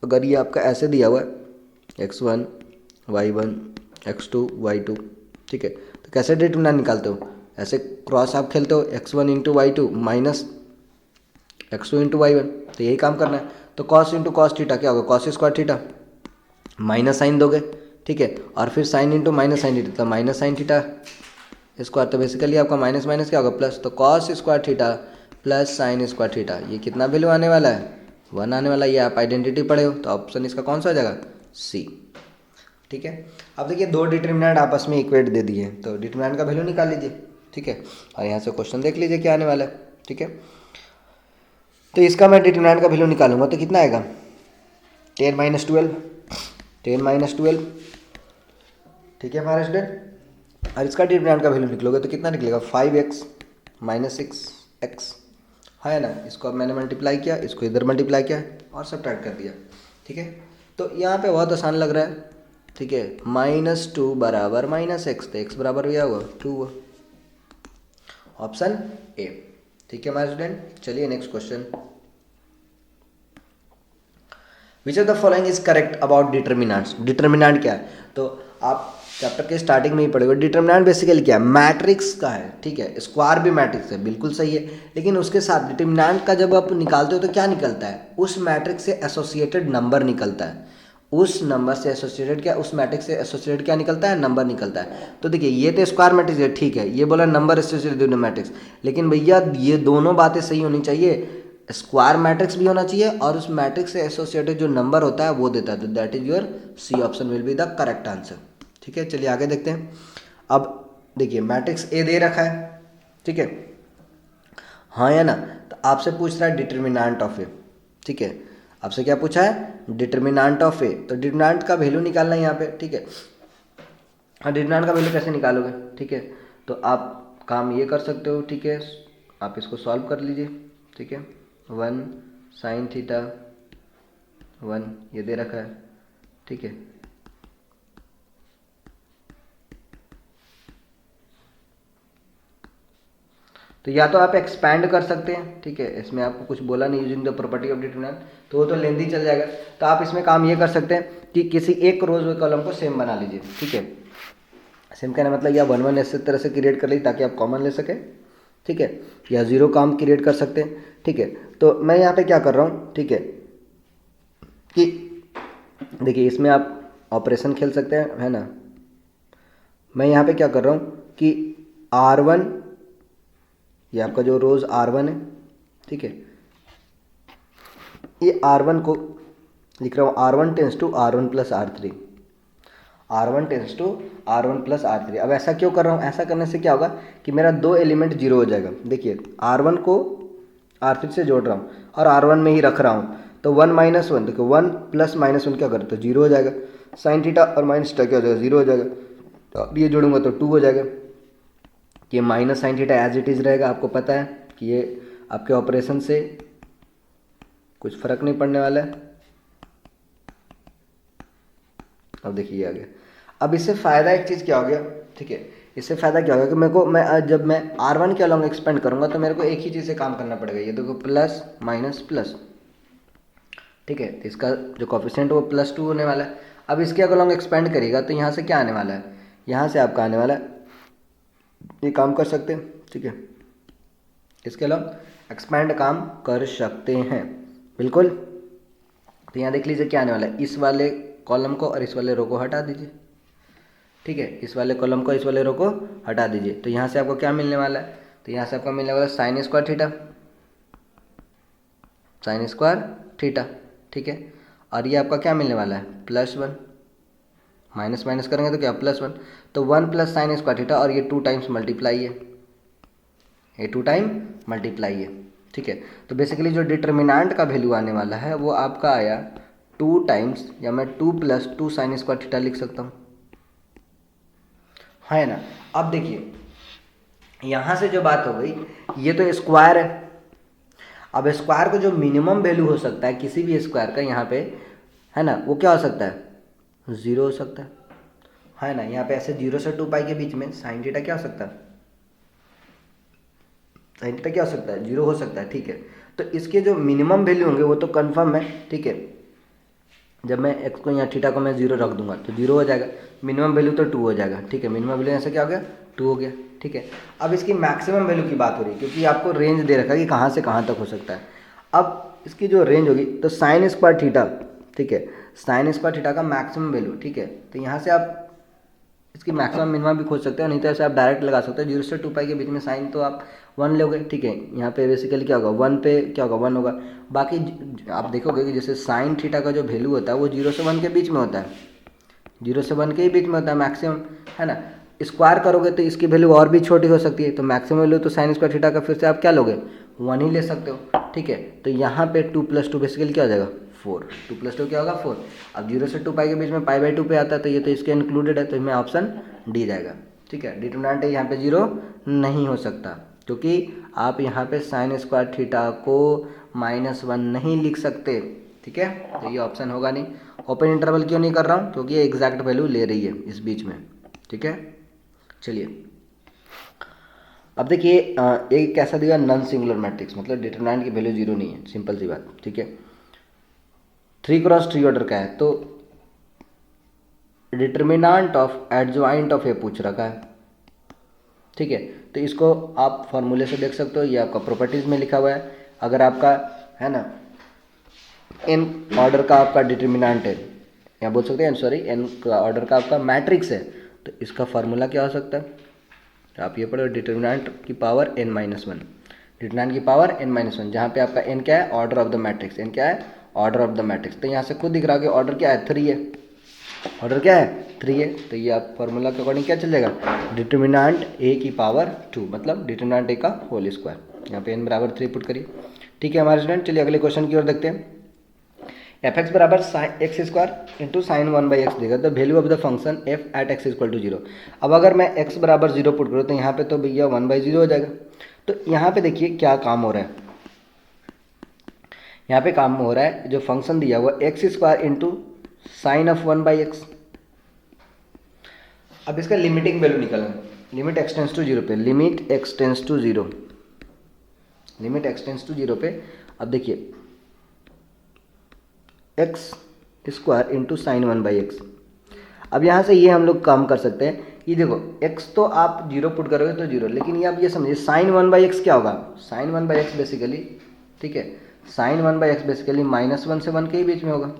अगर ये आपका ऐसे दिया हुआ है x1 y1 x2 y2, ठीक है, तो कैसे डिटर्मिनेंट निकालते हो, ऐसे क्रॉस आप खेलते हो, x1 into y2 minus x2 into y1, तो यही काम करना है। तो cos इंटू कॉस थीटा क्या होगा, cos square theta, minus sine दोगे, ठीक है, और फिर sine into minus sine theta, तो माइनस साइन थीटा स्क्वायर, तो बेसिकली आपका माइनस माइनस क्या होगा प्लस, तो cos square theta plus sine square theta, ये कितना वैल्यू आने वाला है 1 आने वाला है। ये आप आइडेंटिटी पढ़े हो, तो ऑप्शन इसका कौन सा हो जाएगा, सी, ठीक है। अब देखिए दो डिटर्मिनेंट आपस में इक्वेट दे दिए, तो डिटर्मिनेंट का वैल्यू निकाल लीजिए, ठीक है, और यहाँ से क्वेश्चन देख लीजिए क्या आने वाला है, ठीक है। तो इसका मैं डिटर्मिनेंट का वैल्यू निकालूंगा तो कितना आएगा 10 - 12, 10 - 12, ठीक है हमारे स्टूडेंट। और इसका डिटर्मिनेंट का वैल्यू निकलोगे तो कितना निकलेगा 5x - 6x, है ना। इसको अब मैंने मल्टीप्लाई किया, इसको इधर मल्टीप्लाई किया और सब्ट्रैक्ट कर दिया, ठीक है। तो यहाँ पे बहुत आसान लग रहा है, ठीक है, -2 बराबर -x, तो x बराबर क्या हुआ 2 हुआ, ऑप्शन ए, ठीक है हमारे स्टूडेंट। चलिए next question, which of the following is correct about determinants. Determinant क्या है, तो आप चैप्टर के स्टार्टिंग में ही पढ़ोगे। डिटर्मिनेंट बेसिकली क्या है, मैट्रिक्स का है, ठीक है, स्क्वायर भी मैट्रिक्स है, बिल्कुल सही है, लेकिन उसके साथ डिटर्मिनेंट का जब आप निकालते हो तो क्या निकलता है, उस मैट्रिक्स से एसोसिएटेड नंबर निकलता है, उस नंबर से एसोसिएटेड क्या, उस मैट्रिक्स से एसोसिएटेड क्या निकलता है, नंबर निकलता है। तो देखिए ये तो स्क्वायर मैट्रिक्स है, ठीक है, ये बोला नंबर एसोसिएटेड मैट्रिक्स, लेकिन भैया ये दोनों बातें सही होनी चाहिए, स्क्वायर मैट्रिक्स भी होना चाहिए और उस मैट्रिक्स से एसोसिएटेड जो नंबर होता है वो देता है, तो that is your C option will be the correct answer, ठीक है। चलिए आगे देखते हैं। अब देखिए मैट्रिक्स ए दे रखा है, ठीक है, हाँ या ना, तो आपसे पूछ रहा है डिटर्मिनेंट ऑफ ए, ठीक है, आपसे क्या पूछा है, डिटर्मिनेंट ऑफ ए, तो डिटर्मिनेंट का वैल्यू निकालना है यहाँ पे, ठीक है। हाँ डिटर्मिनेंट का वैल्यू कैसे निकालोगे, ठीक है, तो आप काम ये कर सकते हो, ठीक है, आप इसको सॉल्व कर लीजिए, ठीक है, 1 साइन थीटा 1 ये दे रखा है, ठीक है, तो या तो आप एक्सपैंड कर सकते हैं, ठीक है, इसमें आपको कुछ बोला नहीं using the property of determinant, तो वो तो लेंथी चल जाएगा। तो आप इसमें काम ये कर सकते हैं कि किसी एक रोज व कॉलम को सेम बना लीजिए, ठीक है, सेम कहना मतलब या 1 1 इस तरह से क्रिएट कर लीजिए ताकि आप कॉमन ले सकें, ठीक है, या 0 काम क्रिएट कर सकते हैं, ठीक है। तो मैं यहाँ पे क्या कर रहा हूँ, ठीक है, कि देखिए इसमें आप ऑपरेशन खेल सकते हैं, है ना। मैं यहाँ पे क्या कर रहा हूँ कि R1, ये आपका जो रोज R1 है, ठीक है, ये R1 को लिख रहा हूँ R1 tends to R1 plus R3, R1 tends to R1 plus R3। अब ऐसा क्यों कर रहा हूँ, ऐसा करने से क्या होगा कि मेरा दो एलिमेंट 0 हो जाएगा। देखिए R1 को R3 से जोड़ रहा हूँ और R1 में ही रख रहा हूँ, तो 1 - 1, देखो 1 + -1 क्या करें तो 0 हो जाएगा, साइन थीटा और माइनस थीटा क्या हो जाएगा 0 हो जाएगा, तो अब ये जोड़ूंगा तो 2 हो जाएगा, कि minus sine theta as it is रहेगा। आपको पता है कि ये आपके ऑपरेशन से कुछ फर्क नहीं पड़ने वाला है। अब देखिए आ गया। अब इससे फ़ायदा एक चीज़ क्या हो गया, ठीक है, इससे फ़ायदा क्या होगा कि मेरे को जब मैं R1 के अलॉन्ग एक्सपेंड करूँगा तो मेरे को एक ही चीज़ से काम करना पड़ेगा, ये देखो प्लस माइनस प्लस, ठीक है, तो इसका जो कोफिशिएंट वो +2 होने वाला है। अब इसके अलॉन्ग एक्सपेंड करिएगा तो यहाँ से क्या आने वाला है, यहाँ से आपका आने वाला है, ये काम कर सकते हैं, ठीक है, इसके अलॉन्ग एक्सपेंड काम कर सकते हैं बिल्कुल। तो यहाँ देख लीजिए क्या आने वाला है, इस वाले कॉलम को और इस वाले रो को हटा दीजिए, ठीक है, इस वाले कॉलम को इस वाले रो को हटा दीजिए, तो यहाँ से आपको क्या मिलने वाला है तो यहाँ से आपका मिलने वाला sign square theta, sign square theta, ठीक है। और ये आपका क्या मिलने वाला है, +1, माइनस माइनस करेंगे तो क्या +1, तो 1 प्लस साइन स्क्वायर थीटा, और ये 2 टाइम्स मल्टीप्लाई है, ये 2 टाइम मल्टीप्लाई है, ठीक है। तो बेसिकली जो डिटर्मिनेंट का वैल्यू आने वाला है वो आपका आया 2 टाइम्स, या मैं 2 + 2 साइन स्क्वायर थीटा लिख सकता हूँ, है ना। अब देखिए यहाँ से जो बात हो गई, ये तो स्क्वायर है। अब स्क्वायर को जो मिनिमम वैल्यू हो सकता है किसी भी स्क्वायर का यहाँ पे, है ना, वो क्या हो सकता है, 0 हो सकता है ना। यहाँ पे ऐसे 0 से 2 पाई के बीच में साइन थीटा क्या हो सकता है, साइन थीटा क्या हो सकता है, 0 हो सकता है, ठीक है। तो इसके जो मिनिमम वैल्यू होंगे वो तो कन्फर्म है, ठीक है। जब मैं एक्स को यहाँ थीटा को मैं 0 रख दूंगा तो 0 हो जाएगा, मिनिमम वैल्यू तो 2 हो जाएगा, ठीक है। मिनिमम वैल्यू ऐसे क्या हो गया, 2 हो गया, ठीक है। अब इसकी मैक्सिमम वैल्यू की बात हो रही है, क्योंकि आपको रेंज दे रखा है कि कहाँ से कहाँ तक हो सकता है। अब इसकी जो रेंज होगी तो साइन स्क्वायर थीटा, ठीक है, साइन स्क्वायर थीटा का मैक्सिमम वैल्यू, ठीक है। तो यहाँ से आप इसकी मैक्सिमम मिनिमम भी खोज सकते हो, नहीं तो ऐसे आप डायरेक्ट लगा सकते हो। 0 से 2 पाई के बीच में साइन तो आप 1 लोगे, ठीक है। यहाँ पे बेसिकली क्या होगा, 1 पे क्या होगा, 1 होगा। बाकी आप देखोगे कि जैसे साइन थीटा का जो वैल्यू होता है वो 0 से 1 के बीच में होता है, 0 से 1 के ही बीच में होता है मैक्सिमम, है ना। स्क्वायर करोगे तो इसकी वैल्यू और भी छोटी हो सकती है, तो मैक्सिमम वैल्यू तो साइन स्क्वायर थीटा का फिर से आप क्या लोगे, 1 ही ले सकते हो, ठीक है। तो यहाँ पे 2 + 2 बेसिकली क्या हो जाएगा, 4, 2 + 2 क्या होगा, 4। अब 0 से 2 पाई के बीच में π/2 पे आता है, तो ये तो इसके इंक्लूडेड है, तो इसमें ऑप्शन डी जाएगा, ठीक है। डिटरमिनेंट यहाँ पे 0 नहीं हो सकता, क्योंकि आप यहाँ पे साइन स्क्वायर थीटा को -1 नहीं लिख सकते, ठीक है। तो ये ऑप्शन होगा नहीं। ओपन इंटरवल क्यों नहीं कर रहा हूँ, क्योंकि ये एग्जैक्ट वैल्यू ले रही है इस बीच में, ठीक है। चलिए अब देखिए एक कैसा दिया, नॉन सिंगुलर मैट्रिक्स, मतलब डिटरमिनेंट की वैल्यू 0 नहीं है, सिंपल सी बात, ठीक है। 3x3 ऑर्डर का है, तो डिटर्मिनेंट ऑफ एडजॉइंट ऑफ ए पूछ रखा है, ठीक है। तो इसको आप फॉर्मूले से देख सकते हो, ये आपका प्रॉपर्टीज में लिखा हुआ है। अगर आपका, है ना, n ऑर्डर का आपका डिटर्मिनेंट है, या बोल सकते हैं सॉरी n ऑर्डर का आपका मैट्रिक्स है, तो इसका फार्मूला क्या हो सकता है, तो आप ये पढ़ो, डिटर्मिनेंट की पावर n-1, डिटर्मिनेंट की पावर n-1, जहाँ पे आपका n क्या है, order of the matrix, n क्या है, ऑर्डर ऑफ द मैट्रिक्स। तो यहाँ से खुद दिख रहा है कि ऑर्डर क्या है, 3 है, ऑर्डर क्या है, 3 है। तो ये आप फॉर्मूला के अकॉर्डिंग क्या चलेगा, डिटर्मिनेंट a की पावर 2, मतलब डिटर्मिनेंट a का होल स्क्वायर। यहाँ पे n बराबर 3 पुट करिए, ठीक है हमारे स्टूडेंट। चलिए अगले क्वेश्चन की ओर देखते हैं। f(x) बराबर x² इंटू साइन 1/x देगा the value of the function f at x = 0। अब अगर मैं x बराबर 0 पुट करूँ तो यहाँ पे तो भैया 1/0 हो जाएगा। तो यहाँ पे देखिए क्या काम हो रहा है, यहाँ पे काम हो रहा है, जो फंक्शन दिया हुआ x² into sine of 1/x। अब इसका लिमिटिंग वैल्यू निकालना, लिमिट x टेंस टू 0 पे, limit x tends to 0, limit x tends to 0 पे। अब देखिए x² इंटू साइन 1/x। अब यहाँ से ये हम लोग काम कर सकते हैं, ये देखो x तो आप 0 पुट करोगे तो 0, लेकिन ये आप ये समझिए साइन 1/x क्या होगा, साइन 1/x बेसिकली, ठीक है, साइन 1/x बेसिकली -1 से 1 के ही बीच में होगा,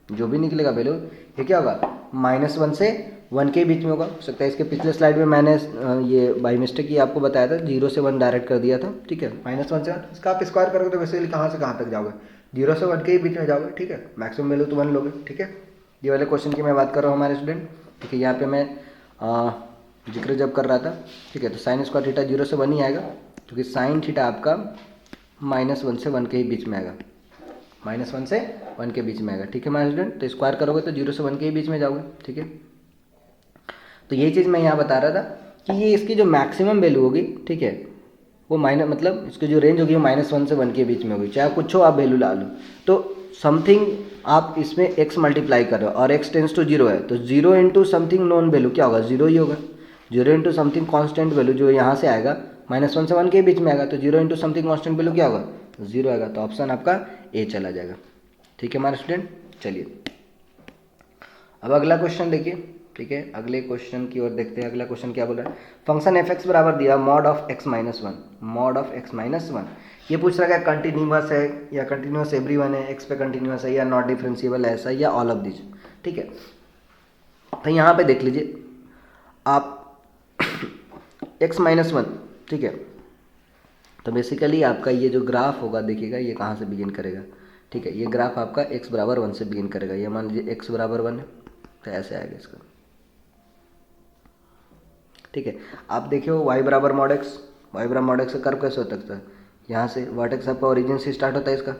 जो भी निकलेगा वैल्यू ये क्या होगा, -1 से 1 के बीच में होगा। हो सकता है इसके पिछले स्लाइड में मैंने ये बाई मिस्टेक ही आपको बताया था, 0 से 1 डायरेक्ट कर दिया था, ठीक है। -1 से 1 इसका आप स्क्वायर करोगे तो बेसिकली कहाँ से कहाँ तक जाओगे, 0 से 1 के ही बीच में जाओगे, ठीक है। मैक्सिमम वैल्यू तो 1 लोगे, ठीक है। ये वाले क्वेश्चन की मैं बात कर रहा हूँ हमारे स्टूडेंट, ठीक है। यहाँ पे मैं जिक्र जब कर रहा था, ठीक है, तो साइन स्क्वायर थीटा 0 से 1 ही आएगा, क्योंकि साइन थीटा आपका -1 से 1 के ही बीच में आएगा, -1 से 1 के बीच में आएगा, ठीक है हमारे स्टूडेंट। तो स्क्वायर करोगे तो 0 से 1 के ही बीच में जाओगे, ठीक है। तो ये चीज़ मैं यहाँ बता रहा था कि ये इसकी जो मैक्सिमम वैल्यू होगी, ठीक है, वो मतलब इसकी जो रेंज होगी वो -1 से 1 के बीच में होगी, चाहे कुछ हो आप वैल्यू ला लो। तो समथिंग आप इसमें x मल्टीप्लाई कर रहे हो और x टेंस टू 0 है, तो 0 इंटू समथिंग नॉन वैल्यू क्या होगा, 0 ही होगा। 0 इंटू समथिंग कॉन्स्टेंट वैल्यू जो यहाँ से आएगा -1 से 1 के बीच में आएगा, तो 0 इंटू समथिंग कॉन्स्टेंट वैल्यू क्या होगा, 0 आएगा। तो ऑप्शन आपका ए चला जाएगा, ठीक है हमारे स्टूडेंट। चलिए अब अगला क्वेश्चन देखिए, ठीक है, अगले क्वेश्चन की ओर देखते हैं। अगला क्वेश्चन क्या बोल रहा है, फंक्शन f(x) बराबर दिया mod of x - 1, mod of x - 1। ये पूछ रहा है कंटिन्यूअस है या कंटिन्यूअस एवरीवन है, x पे कंटिन्यूअस है या नॉट डिफरेंशिएबल है, ऐसा या ऑल ऑफ दिस, ठीक है। तो यहाँ पे देख लीजिए आप x - 1, ठीक है, तो बेसिकली आपका ये जो ग्राफ होगा देखिएगा ये कहाँ से बिगिन करेगा, ठीक है, ये ग्राफ आपका x बराबर 1 से बिगिन करेगा। ये मान लीजिए x बराबर 1 है तो ऐसे आएगा इसका, ठीक है। आप देखिए y बराबर मॉड x, y बराबर मॉड x का कर्व कैसे होता है, यहाँ से वर्टेक्स आपका ओरिजिन से स्टार्ट होता है इसका,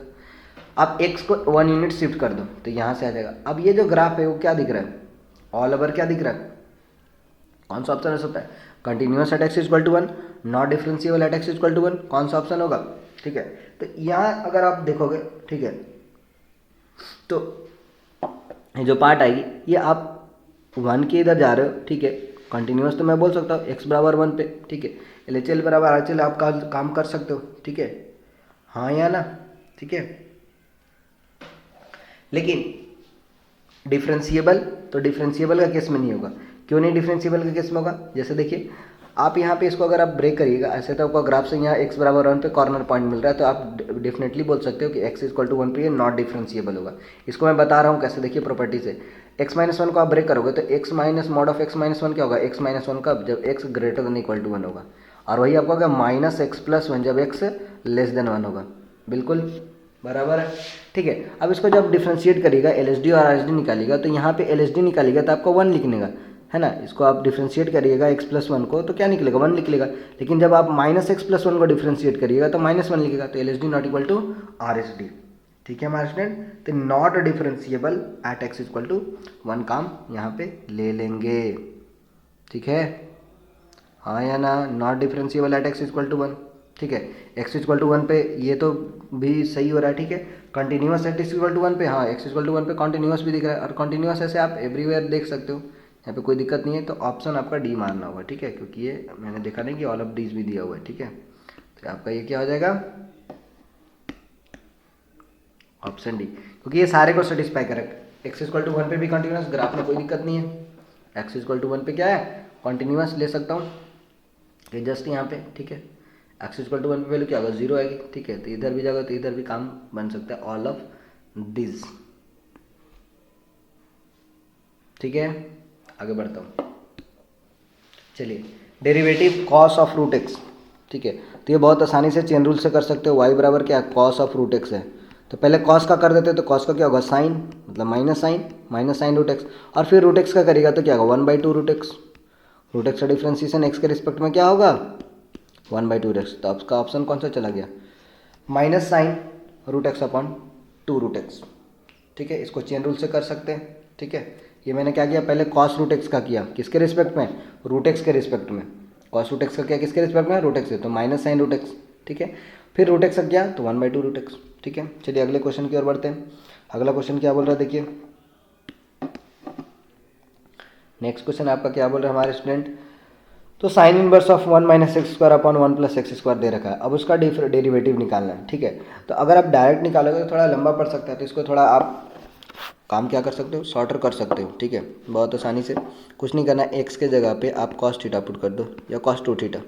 आप x को 1 यूनिट शिफ्ट कर दो तो यहाँ से आ जाएगा। अब ये जो ग्राफ है वो क्या दिख रहा है, ऑल ओवर क्या दिख रहा है, कौन सा ऑप्शन हो सकता है, continuous at x equal to 1, not differentiable at x equal to 1, कौन सा ऑप्शन होगा, ठीक है। तो यहाँ अगर आप देखोगे, ठीक है, तो ये जो पार्ट आएगी ये आप 1 के इधर जा रहे हो, ठीक है, कंटिन्यूअस तो मैं बोल सकता हूँ x बराबर 1 पे, ठीक है, LHL बराबर RHL आप काम कर सकते हो, ठीक है, हाँ या ना, ठीक है। लेकिन डिफरेंशिएबल, तो डिफरेंशिएबल का केस में नहीं होगा, क्यों नहीं डिफरेंशिएबल का केस में होगा, जैसे देखिए आप यहाँ पे इसको अगर आप ब्रेक करिएगा ऐसे तो आपका ग्राफ से यहाँ x बराबर 1 पे कॉर्नर पॉइंट मिल रहा है, तो आप डेफिनेटली बोल सकते हो कि x इक्वल टू 1 पे ये नॉट डिफरेंशिएबल होगा। इसको मैं बता रहा हूँ कैसे, देखिए प्रॉपर्टी से x माइनस 1 को आप ब्रेक करोगे तो x minus mod of x minus 1 क्या होगा, x माइनस 1 का जब x greater than equal to 1 होगा, और वही आपका क्या माइनस x प्लस 1 जब x लेस देन 1 होगा, बिल्कुल बराबर है, ठीक है। अब इसको जब डिफ्रेंशिएट करिएगा LHD और RHD निकालिएगा तो यहाँ पे LHD निकालिएगा तो आपको 1 लिखने का है ना, इसको आप डिफ्रेंशिएट करिएगा x प्लस 1 को तो क्या निकलेगा 1 निकलेगा, लेकिन जब आप माइनस x प्लस 1 को डिफ्रेंशिएट करिएगा तो माइनस 1 लिखेगा, तो LHD not equal to RHD, ठीक है हमारे स्टूडेंट। तो not differentiable at x equal to 1 काम यहाँ पे ले लेंगे, ठीक है, हाँ या ना, not differentiable at x equal to 1, ठीक है, x इक्वल टू 1 पे ये तो भी सही हो रहा है, ठीक है, continuous at x equal to 1 पे, हाँ x इक्वल टू 1 पे कंटिन्यूअस भी दिख रहा है, और कंटिन्यूअस ऐसे आप एवरीवेयर देख सकते हो, यहाँ पे कोई दिक्कत नहीं है, तो ऑप्शन आपका डी मानना होगा, ठीक है, क्योंकि ये मैंने देखा नहीं कि ऑल ऑफ डीज भी दिया हुआ है, ठीक है, तो आपका ये क्या हो जाएगा ऑप्शन डी, क्योंकि ये सारे को सेटिस्फाई करे, x इक्वल टू 1 पे भी कंटिन्यूअस, ग्राफ में कोई दिक्कत नहीं है, x इक्वल टू 1 पे क्या है कंटिन्यूअस ले सकता हूँ, ये जस्ट यहाँ पे, ठीक है, x इक्वल टू 1 पे वैल्यू क्या होगा 0 आएगी, ठीक है, तो इधर भी जाएगा तो इधर भी काम बन सकता है ऑल ऑफ दिस, ठीक है। आगे बढ़ता हूँ, चलिए derivative cos of root x, ठीक है, तो ये बहुत आसानी से चेन रूल से कर सकते हो, y बराबर क्या कॉस ऑफ रूट एक्स है, तो पहले कॉस का कर देते हैं, तो कॉस का क्या होगा साइन, मतलब माइनस साइन रूट एक्स, और फिर रूट एक्स का करेगा तो क्या होगा 1/2 रूट एक्स, रूट एक्स का डिफ्रेंसिएशन एक्स के रिस्पेक्ट में क्या होगा 1/2 रूट एक्स, तो आपका ऑप्शन कौन सा चला गया minus sine root x upon 2 root x, ठीक है, इसको चेन रूल से कर सकते हैं, ठीक है। ये मैंने क्या किया पहले कॉस रूट एक्स का किया, किसके रिस्पेक्ट में रूट एक्स के रिस्पेक्ट में, कॉस रूट एक्स का किया किसके रिस्पेक्ट में रूट एक्स है, तो माइनस साइन रूट एक्स, ठीक है, फिर रूट एक्स का किया तो 1/2 रूट एक्स, ठीक है। चलिए अगले क्वेश्चन की ओर बढ़ते हैं, अगला क्वेश्चन क्या बोल रहा है देखिए, नेक्स्ट क्वेश्चन आपका क्या बोल रहा है हमारे स्टूडेंट, तो sine inverse of 1 minus X square upon 1 plus x square दे रखा है, अब उसका डेरिवेटिव निकालना है, ठीक है। तो अगर आप डायरेक्ट निकालोगे तो थोड़ा लंबा पड़ सकता है, तो इसको थोड़ा आप काम क्या कर सकते हो शॉर्टर कर सकते हो, ठीक है, बहुत आसानी से, कुछ नहीं करना, एक्स के जगह पे आप कॉस थीटा पुट कर दो या कॉस 2 थीटा,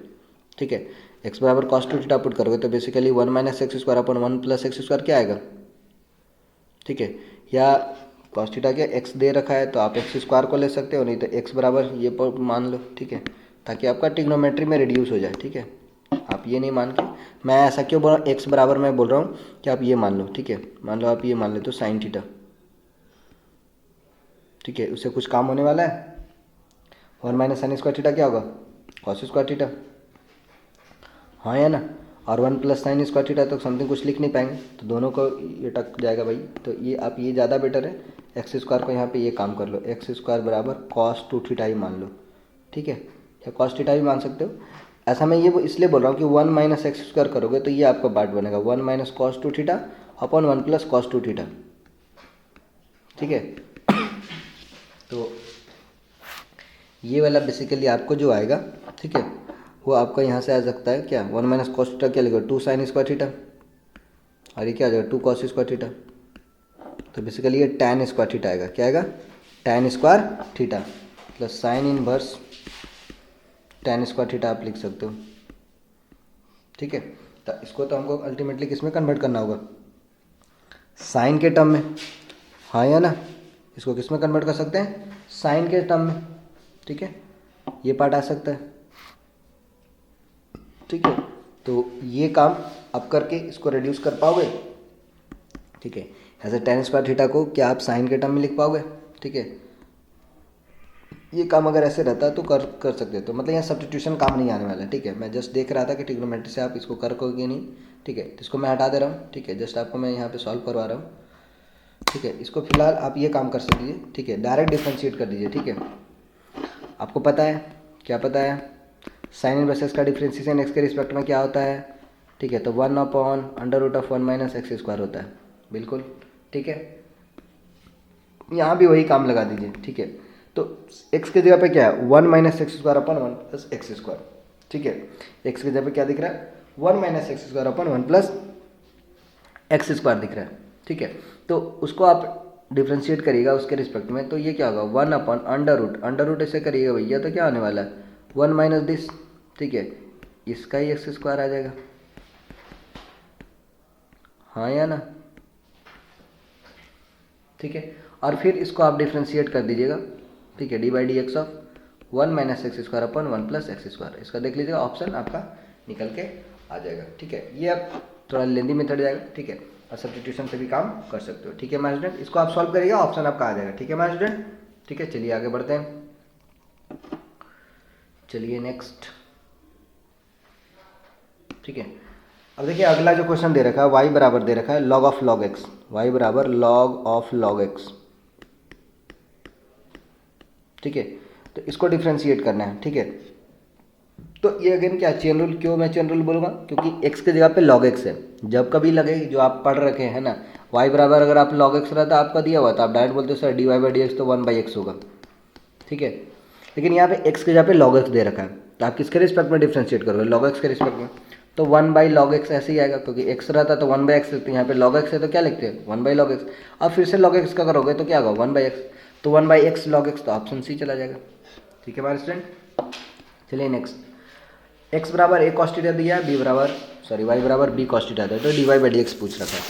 ठीक है, एक्स बराबर कॉस 2 थीटा पुट करोगे तो basically 1 minus X square upon 1 plus x square क्या आएगा, ठीक है, या कॉस थीटा क्या एक्स दे रखा है तो आप एक्स स्क्वायर को ले सकते हो, नहीं तो एक्स बराबर ये मान लो, ठीक है, ताकि आपका ट्रिग्नोमेट्री में रिड्यूस हो जाए, ठीक है, आप ये नहीं मान के, मैं ऐसा क्यों बोल रहा हूँ एक्स बराबर मैं बोल रहा हूँ कि आप ये मान लो, ठीक है, मान लो आप ये मान लेते हो साइन थीटा, ठीक है, उससे कुछ काम होने वाला है, 1 माइनस साइन स्क्वायर थीटा क्या होगा कॉस स्क्वायर थीटा, हाँ या ना, और 1 प्लस साइन स्क्वायर थीटा तो समथिंग कुछ लिख नहीं पाएंगे, तो दोनों को ये टक जाएगा भाई, तो ये आप ये ज़्यादा बेटर है, एक्स स्क्वायर को यहाँ पे ये काम कर लो, एक्स स्क्वायर बराबर कॉस 2 थीटा ही मान लो, ठीक है, या कॉस थीटा भी मान सकते हो, ऐसा मैं ये इसलिए बोल रहा हूँ कि 1 माइनस एक्स स्क्वायर करोगे तो ये आपका पार्ट बनेगा 1 minus cos 2 theta upon 1 plus cos 2 theta, ठीक है। तो ये वाला बेसिकली आपको जो आएगा, ठीक है, वो आपका यहाँ से आ सकता है क्या 1 माइनस कॉस थीटा क्या लिखो 2 साइन स्क्वायर थीटा, और ये क्या आ जाएगा 2 कॉस स्क्वायर थीटा, तो बेसिकली ये टैन स्क्वायर थीटा आएगा, क्या आएगा tan square theta plus sine inverse tan square theta आप लिख सकते हो, ठीक है। तो इसको तो हमको अल्टीमेटली किस में कन्वर्ट करना होगा साइन के टर्म में, हाँ या ना, इसको किस में कन्वर्ट कर सकते हैं साइन के टर्म में, ठीक है, ये पार्ट आ सकता है, ठीक है, तो ये काम आप करके इसको रिड्यूस कर पाओगे, ठीक है। ऐसे टेन स्क्वायर थीटा को क्या आप साइन के टर्म में लिख पाओगे, ठीक है। ये काम अगर ऐसे रहता है तो कर सकते हो। तो मतलब यहाँ सब्स्टिट्यूशन काम नहीं आने वाला है, ठीक है। मैं जस्ट देख रहा था कि ट्रिग्नोमेट्री से आप इसको कर पाओगे नहीं, ठीक है। तो इसको मैं हटा दे रहा हूँ, ठीक है। जस्ट आपको मैं यहाँ पे सॉल्व करवा रहा हूँ, ठीक है। इसको फिलहाल आप ये काम कर सकते, ठीक है। डायरेक्ट डिफ्रेंशिएट कर दीजिए, ठीक है। आपको पता है, क्या पता है, साइन इनवर्स का डिफ्रेंशिएशन एक्स के रिस्पेक्ट में क्या होता है, ठीक है। तो 1/√(1 - x² होता है, बिल्कुल, ठीक है। यहाँ भी वही काम लगा दीजिए, ठीक है। तो x की जगह पे क्या है, 1 - x²/1 + x², ठीक है। x की जगह पे क्या दिख रहा है, 1 - x²/1 + x² दिख रहा है, ठीक है। तो उसको आप डिफ्रेंशिएट करिएगा उसके रिस्पेक्ट में, तो ये क्या होगा, 1/√√, ऐसे करिएगा भैया तो क्या आने वाला है, 1 - दिस, ठीक है। इसका ही x² आ जाएगा, हाँ या ना, ठीक है। और फिर इसको आप डिफ्रेंशिएट कर दीजिएगा, ठीक है। dy/dx ऑफ 1 - x²/1 + x², इसका देख लीजिएगा, ऑप्शन आपका निकल के आ जाएगा, ठीक है। ये अब थोड़ा लेंदी मेथड जाएगा, ठीक है। और सब्स्टिट्यूशन से भी काम कर सकते हो, ठीक है माय स्टूडेंट। इसको आप सॉल्व करिएगा, ऑप्शन आपका आ जाएगा, ठीक है माय स्टूडेंट, ठीक है। चलिए आगे बढ़ते हैं, चलिए नेक्स्ट, ठीक है। अब देखिए अगला जो क्वेश्चन दे रखा है, y बराबर दे रखा है log of log x, y बराबर log of log x, ठीक है। तो इसको डिफ्रेंशिएट करना है, ठीक है। तो ये अगेन क्या चेन रूल, क्यों मैं चेन रूल बोलूँगा, क्योंकि x की जगह पे log x है। जब कभी लगे जो आप पढ़ रखे हैं ना, y बराबर अगर आप log x रहता आपका दिया हुआ, तो आप डायरेक्ट बोलते हो सर dy/dx तो 1/x होगा, ठीक है। लेकिन यहाँ पे x की जगह पे log x दे रखा है, तो आप किसके रिस्पेक्ट में डिफ्रेंशिएट करोगे, log x के रिस्पेक्ट में। तो 1/log x ऐसे ही आएगा, क्योंकि x रहता तो 1/x लिखते हैं, यहाँ पे log x है तो क्या लिखते हैं 1/log x। अब फिर से log x का करोगे तो क्या होगा 1/x, तो 1/x log x, तो ऑप्शन सी चला जाएगा, ठीक है हमारे स्टूडेंट। चलिए नेक्स्ट, x बराबर a cos थीटा दिया है, y बराबर b cos थीटा दिया है, तो dy/dx पूछ रखा है।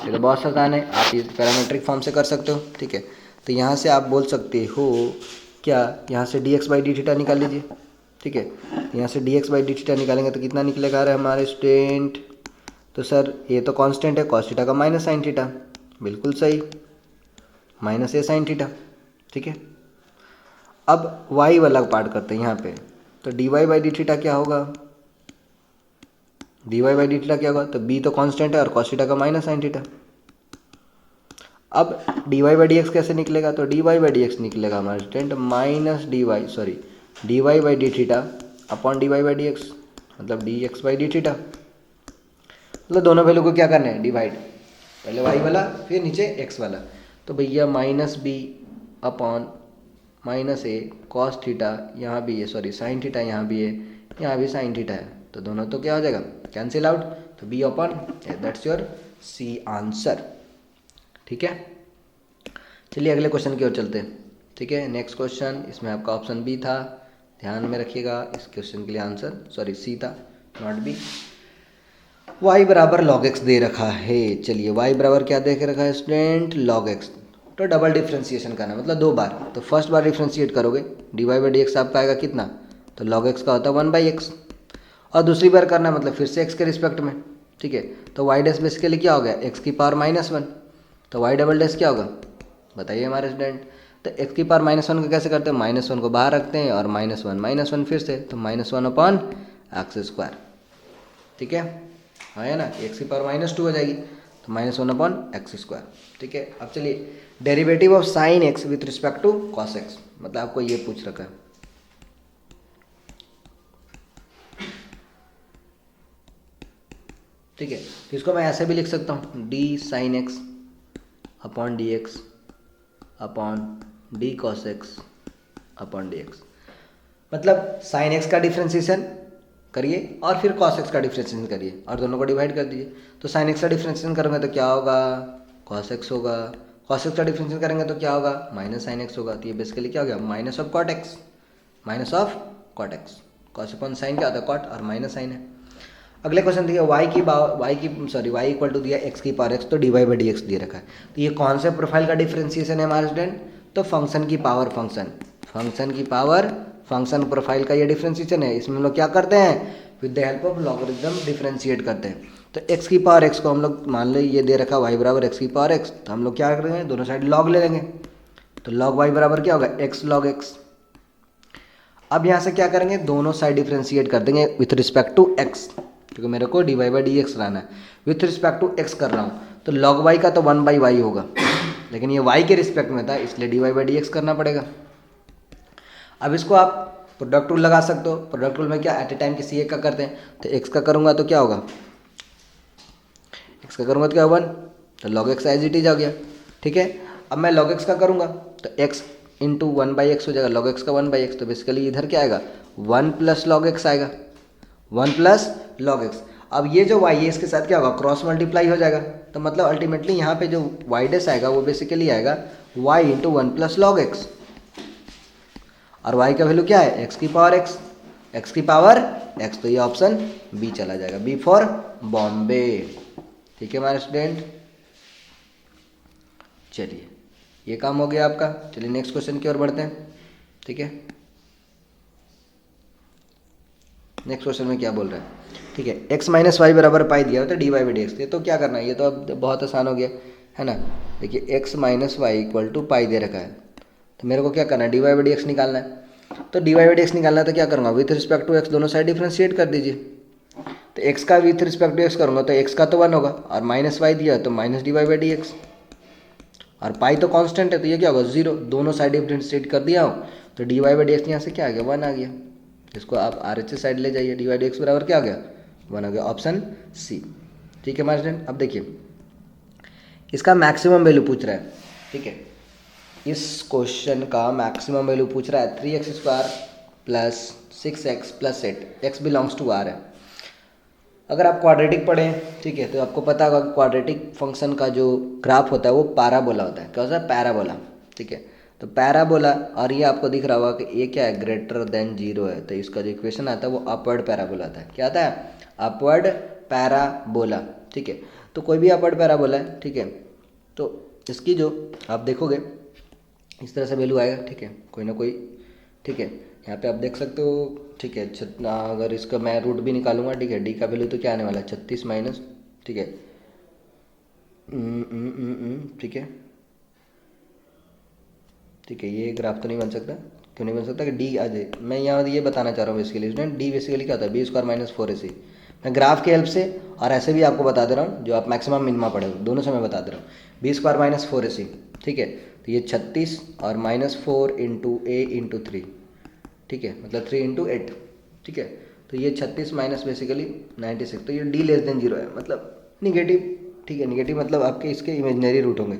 ये तो बहुत आसान है, आप ये पैरामीट्रिक फॉर्म से कर सकते हो, ठीक है। तो यहाँ से आप बोल सकते हो क्या, यहाँ से dx/dθ निकाल लीजिए, ठीक है। यहाँ से dx/dθ निकालेंगे तो कितना निकलेगा रहा है हमारे स्टूडेंट, तो सर ये तो कांस्टेंट है, cos थीटा का माइनस साइन थीटा, बिल्कुल सही, -a sin थीटा, ठीक है। अब y वाला पार्ट करते हैं यहाँ पे, तो dy/dθ क्या होगा, dy/dθ क्या होगा, तो b तो कांस्टेंट है और cos थीटा का माइनस साइन थीटा। अब dy/dx कैसे निकलेगा, तो dy/dx निकलेगा हमारे स्टूडेंट dy/dθ अपॉन dy/dx, मतलब dx/dθ। मतलब दोनों वैल्यू को क्या करना है, डिवाइड, पहले y वाला फिर नीचे x वाला। तो भैया -b upon -a cos theta, यहाँ भी है सॉरी साइन थीटा, यहाँ भी है, यहाँ भी साइन थीटा है, तो दोनों तो क्या हो जाएगा कैंसिल आउट, तो b upon that's your C answer, ठीक है। चलिए अगले क्वेश्चन की ओर चलते हैं, ठीक है। नेक्स्ट क्वेश्चन, इसमें आपका ऑप्शन बी था, ध्यान में रखिएगा, इस क्वेश्चन के लिए आंसर सॉरी सी था, नॉट बी। y बराबर log x दे रखा है, चलिए y बराबर क्या दे के रखा है स्टूडेंट, log x। तो डबल डिफ्रेंशिएशन करना मतलब दो बार, तो फर्स्ट बार डिफ्रेंशिएट करोगे dy/dx आपका आएगा कितना, तो log x का होता है 1/x, और दूसरी बार करना मतलब फिर से x के रिस्पेक्ट में, ठीक है। तो y डैश बेसिकली क्या हो गया, x की पावर -1, तो y डबल डैश क्या होगा बताइए हमारे स्टूडेंट। तो x की पावर -1 को कैसे करते हैं, -1 को बाहर रखते हैं और -1 फिर से, तो -1/x², ठीक है, हाँ है ना, x की पावर -2 हो जाएगी, तो -1/x², ठीक है। अब चलिए derivative of sine x with respect to cos x, मतलब आपको ये पूछ रखा है, ठीक है। तो इसको मैं ऐसे भी लिख सकता हूँ d sin x upon dx upon d cos x upon dx, मतलब साइन x का डिफ्रेंशिएशन करिए और फिर cos x का डिफ्रेंशिएशन करिए और दोनों को डिवाइड कर दीजिए। तो sin x का डिफ्रेंशिएशन करोगे तो क्या होगा, cos x होगा, cos x का डिफ्रेंशिएशन करेंगे तो क्या होगा, माइनस sin x होगा। तो ये बेसिकली क्या हो गया, minus of cot x, minus of cot x, cos upon sine क्या होता है cot और माइनस साइन है। अगले क्वेश्चन दिया y इक्वल टू दिया x की पावर x, तो dy/dx दे रखा है। तो ये कौन से प्रोफाइल का डिफ्रेंशिएशन है हमारे स्टूडेंट, तो फंक्शन की पावर फंक्शन, फंक्शन की पावर फंक्शन प्रोफाइल का ये डिफ्रेंशिएशन है। इसमें हम लोग क्या करते हैं, with the help of logarithm differentiate करते हैं। तो एक्स की पावर एक्स को हम लोग मान लो ये दे रखा वाई बराबर एक्स की पावर एक्स, तो हम लोग क्या करेंगे, दोनों साइड लॉग ले लेंगे। तो लॉग वाई बराबर क्या होगा, एक्स लॉग एक्स। अब यहाँ से क्या करेंगे, दोनों साइड डिफ्रेंशिएट कर देंगे विथ रिस्पेक्ट टू एक्स, क्योंकि मेरे को d Y by D x रहना है। विथ रिस्पेक्ट टू एक्स कर रहा हूँ, तो लॉग वाई का तो 1/y होगा, लेकिन ये y के रिस्पेक्ट में था इसलिए d Y by D x करना पड़ेगा। अब इसको आप प्रोडक्ट रूल लगा सकते हो। प्रोडक्ट रूल में क्या, एट ए टाइम किसी एक का करते हैं, तो x का करूँगा तो क्या होगा, x का करूँगा तो क्या 1, तो log x as it is आ गया। ठीक है, अब मैं log x का करूँगा तो x इंटू 1/x हो जाएगा, log x का 1/x, तो बेसिकली इधर क्या आएगा 1 प्लस log x आएगा, 1 प्लस log x। अब ये जो y है इसके साथ क्या होगा, क्रॉस मल्टीप्लाई हो जाएगा, तो मतलब अल्टीमेटली यहाँ पे जो y डैश आएगा वो बेसिकली आएगा y into 1 plus log x, और y का वैल्यू क्या है, x की पावर x, x की पावर x, तो ये ऑप्शन बी चला जाएगा, बी फॉर बॉम्बे। ठीक है हमारे स्टूडेंट, चलिए ये काम हो गया आपका। चलिए नेक्स्ट क्वेश्चन की ओर बढ़ते हैं। ठीक है, नेक्स्ट क्वेश्चन में क्या बोल रहा है, ठीक है, x माइनस वाई बराबर पाई दिया हो तो D Y by D x, ये तो क्या करना है, ये तो अब बहुत आसान हो गया है ना। देखिए x minus Y equal to pi दे रखा है, तो मेरे को क्या करना है, D Y by D X निकालना है। तो D Y by D X निकालना है तो क्या करूँगा, विथ रिस्पेक्ट टू एक्स दोनों साइड डिफ्रेंशिएट कर दीजिए। तो x का विथ रिस्पेक्ट टू एक्स करूँगा तो x का तो 1 होगा, और माइनस वाई दिया तो minus d Y by D x, और पाई तो कांस्टेंट है तो ये क्या होगा 0, दोनों साइड डिफ्रेंशिएट कर दिया हूँ, तो D Y by D x यहाँ से क्या आ गया 1 आ गया। इसको आप आर एच एस साइड ले जाइए, डी वाई डी एक्स बराबर क्या आ गया 1 आ गया, ऑप्शन सी। ठीक है हमारे स्टूडेंट, अब देखिए इसका मैक्सिमम वैल्यू पूछ रहा है। ठीक है, इस क्वेश्चन का मैक्सिमम वैल्यू पूछ रहा है 3x² plus 6x plus 8, x belongs to r है। अगर आप क्वाड्रेटिक पढ़ें, ठीक है, तो आपको पता होगा कि क्वाड्रेटिक फंक्शन का जो ग्राफ होता है वो पैराबोला होता है। क्या होता है, पैराबोला। ठीक है, तो पैराबोला, और ये आपको दिख रहा होगा कि ये क्या है, ग्रेटर देन 0 है, तो इसका जो इक्वेशन आता है वो अपवर्ड पैराबोला आता है। क्या आता है, अपवर्ड पैराबोला। ठीक है, तो कोई भी अपवर्ड पैराबोला है, ठीक है, तो इसकी जो आप देखोगे इस तरह से वैल्यू आएगा। ठीक है, कोई ना कोई, ठीक है, यहाँ पे आप देख सकते हो। ठीक है, अगर इसका मैं रूट भी निकालूंगा, ठीक है, डी का वैल्यू तो क्या आने वाला है 36 माइनस, ठीक है, ठीक है, ठीक है, ये ग्राफ तो नहीं बन सकता, क्यों नहीं बन सकता कि डी आ जाए। मैं यहाँ ये बताना चाह रहा हूँ बेसिकली स्टूडेंट, डी बेसिकली क्या होता है b² माइनस 4ac। मैं ग्राफ के हेल्प से और ऐसे भी आपको बता दे रहा हूँ, जो आप मैक्सिमम मिनिमा पढ़े दोनों से मैं बता दे रहा हूँ, b² माइनस 4ac। ठीक है, तो ये 36 और -4 इंटू a इंटू 3, ठीक है, मतलब 3 इंटू 8। ठीक है, तो ये 36 माइनस बेसिकली 96, तो ये d लेस देन 0 है, मतलब निगेटिव। ठीक है, निगेटिव मतलब आपके इसके इमेजनरी रूट होंगे,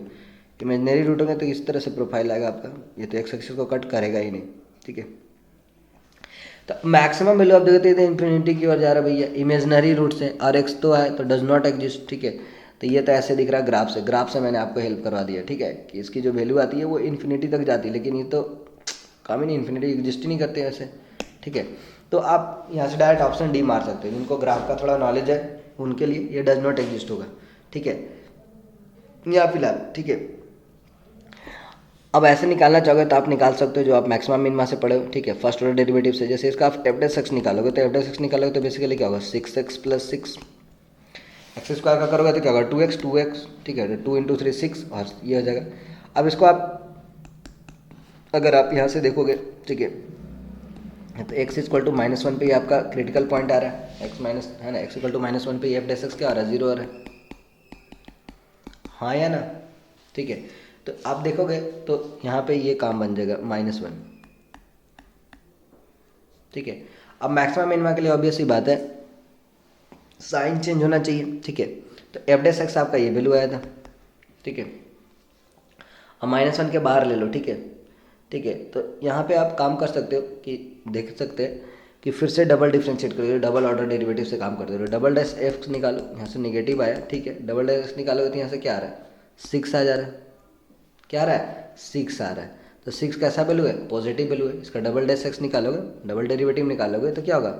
इमेजनरी रूट होंगे तो इस तरह से प्रोफाइल आएगा आपका, ये तो एक्स एक्सिस को कट करेगा ही नहीं। ठीक है, तो मैक्सिमम वैल्यू आप देखते हैं इन्फिनिटी की ओर जा रहा है भैया, इमेजनरी रूट से, और एक्स तो है तो डज नॉट एग्जिस्ट। ठीक है, तो ये तो ऐसे दिख रहा है ग्राफ से, ग्राफ से मैंने आपको हेल्प करवा दिया। ठीक है, कि इसकी जो वैल्यू आती है वो इन्फिनिटी तक जाती है, लेकिन ये तो काम ही नहीं, इन्फिनिटी एग्जिस्ट ही नहीं करते ऐसे। ठीक है, तो आप यहाँ से डायरेक्ट ऑप्शन डी मार सकते हैं, जिनको ग्राफ का थोड़ा नॉलेज है उनके लिए ये डज नॉट एग्जिस्ट होगा। ठीक है, या फिलहाल, ठीक है, अब ऐसे निकालना चाहोगे तो आप निकाल सकते हो जो आप मैक्सिमम मिनिमा से पढ़े हो। ठीक है, फर्स्ट ऑर्डर डेरिवेटिव से, जैसे इसका आप एफ डैश एक्स निकालोगे तो एफ डैश एक्स निकालोगे तो बेसिकली क्या होगा 6x प्लस 6, एक्स स्क्वायर का करोगे तो क्या होगा 2x। ठीक है, तो 2 इंटू 3 6, और ये हो जाएगा। अब इसको आप अगर आप यहाँ से देखोगे, ठीक है, तो x इक्वल टू -1 पे आपका क्रिटिकल पॉइंट आ रहा है, x माइनस है ना, x इक्वल टू -1 पे एफ डैश एक्स क्या आ रहा है 0 आ रहा है, हाँ या ना। ठीक है, तो आप देखोगे तो यहाँ पे ये काम बन जाएगा -1। ठीक है, अब मैक्सिमम मिनिमा के लिए ऑब्वियस ही बात है साइन चेंज होना चाहिए। ठीक है, तो एफ डैश एक्स आपका ये वैल्यू आया था। ठीक है, अब -1 के बाहर ले लो। ठीक है, ठीक है, तो यहाँ पे आप काम कर सकते हो कि देख सकते हैं कि फिर से डबल डिफ्रेंशिएट करोगे, डबल ऑर्डर डेरिवेटिव से काम करते हो, डबल डैश एक्स निकालो, यहाँ से निगेटिव आया। ठीक है, डबल डैश एक्स निकालोगे तो यहाँ से क्या आ रहा है 6 आ जा रहा है, क्या आ रहा है 6 आ रहा है। तो 6 कैसा वैल्यू है, पॉजिटिव वैल्यू है। इसका डबल डैश एक्स निकालोगे, डबल डेरिवेटिव निकालोगे तो क्या होगा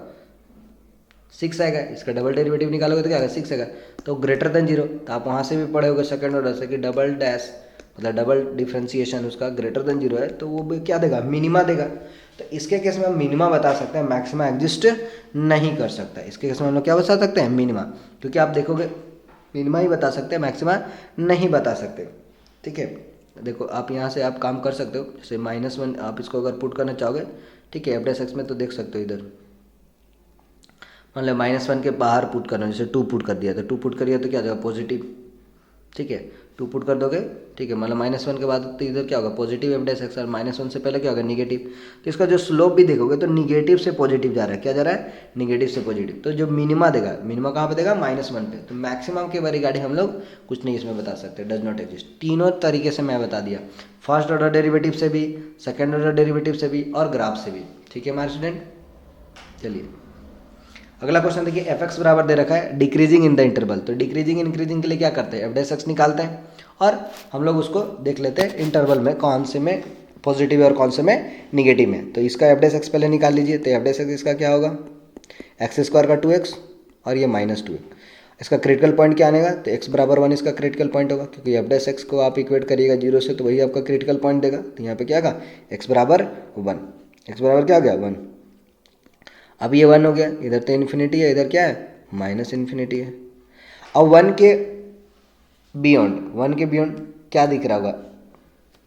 6 आएगा, इसका डबल डेरिवेटिव निकालोगे तो क्या आएगा 6 आएगा, तो ग्रेटर देन 0। तो आप वहाँ से भी पढ़े होगे सेकंड ऑर्डर से कि डबल डैश मतलब डबल डिफ्रेंशिएशन उसका ग्रेटर देन 0 है, तो वो क्या देगा, मिनिमा देगा। तो इसके केस में हम मिनिमा बता सकते हैं, मैक्सिमा एग्जिस्ट नहीं कर सकता। इसके केस में हम लोग क्या बता सकते हैं, मिनिमा, क्योंकि आप देखोगे मिनिमा ही बता सकते हैं, मैक्सिमा नहीं बता सकते। ठीक है, देखो आप यहाँ से आप काम कर सकते हो, जैसे -1 आप इसको अगर पुट करना चाहोगे, ठीक है, एफ डैश एक्स में तो देख सकते हो इधर मतलब -1 के बाहर पुट करना, जैसे 2 पुट कर दिया तो 2 पुट करिए तो क्या आ जाएगा, पॉजिटिव। ठीक है, 2 पुट कर दोगे, ठीक है, मतलब -1 के बाद तो इधर क्या होगा, पॉजिटिव एफ डैश एक्स, और -1 से पहले क्या होगा, निगेटिव। तो इसका जो स्लोप भी देखोगे तो निगेटिव से पॉजिटिव जा रहा है, क्या जा रहा है, निगेटिव से पॉजिटिव। तो जो मिनिमा देगा, मिनिमा कहाँ पे देगा, -1 पे। तो मैक्सिमम के रिगार्डिंग हम लोग कुछ नहीं इसमें बता सकते, डज नॉट एग्जिस्ट। तीनों तरीके से मैं बता दिया, फर्स्ट ऑर्डर डेरिवेटिव से भी, सेकेंड ऑर्डर डेरिवेटिव से भी, और ग्राफ से भी। ठीक है हमारे स्टूडेंट, चलिए अगला क्वेश्चन देखिए, एफ एक्स बराबर दे रखा है डिक्रीजिंग इन द इंटरवल। तो डिक्रीजिंग इंक्रीजिंग के लिए क्या करते हैं, एफ डैश एक्स निकालते हैं, और हम लोग उसको देख लेते हैं इंटरवल में कौन से में पॉजिटिव है और कौन से में निगेटिव है। तो इसका एफ डैश एक्स पहले निकाल लीजिए। तो एफ डैश एक्स इसका क्या होगा, एक्स स्क्वायर का 2x और ये -2x। इसका क्रिटिकल पॉइंट क्या आनेगा, तो x बराबर 1 इसका क्रिटिकल पॉइंट होगा, क्योंकि एफ डैश एक्स को आप इक्वेट करिएगा 0 से, तो वही आपका क्रिटिकल पॉइंट देगा। तो यहाँ पे क्या आएगा, x बराबर 1, x बराबर क्या हो गया, 1। अब ये 1 हो गया, इधर तो इन्फिनिटी है, इधर क्या है, -इन्फिनिटी है। अब 1 के बियॉन्ड क्या दिख रहा होगा,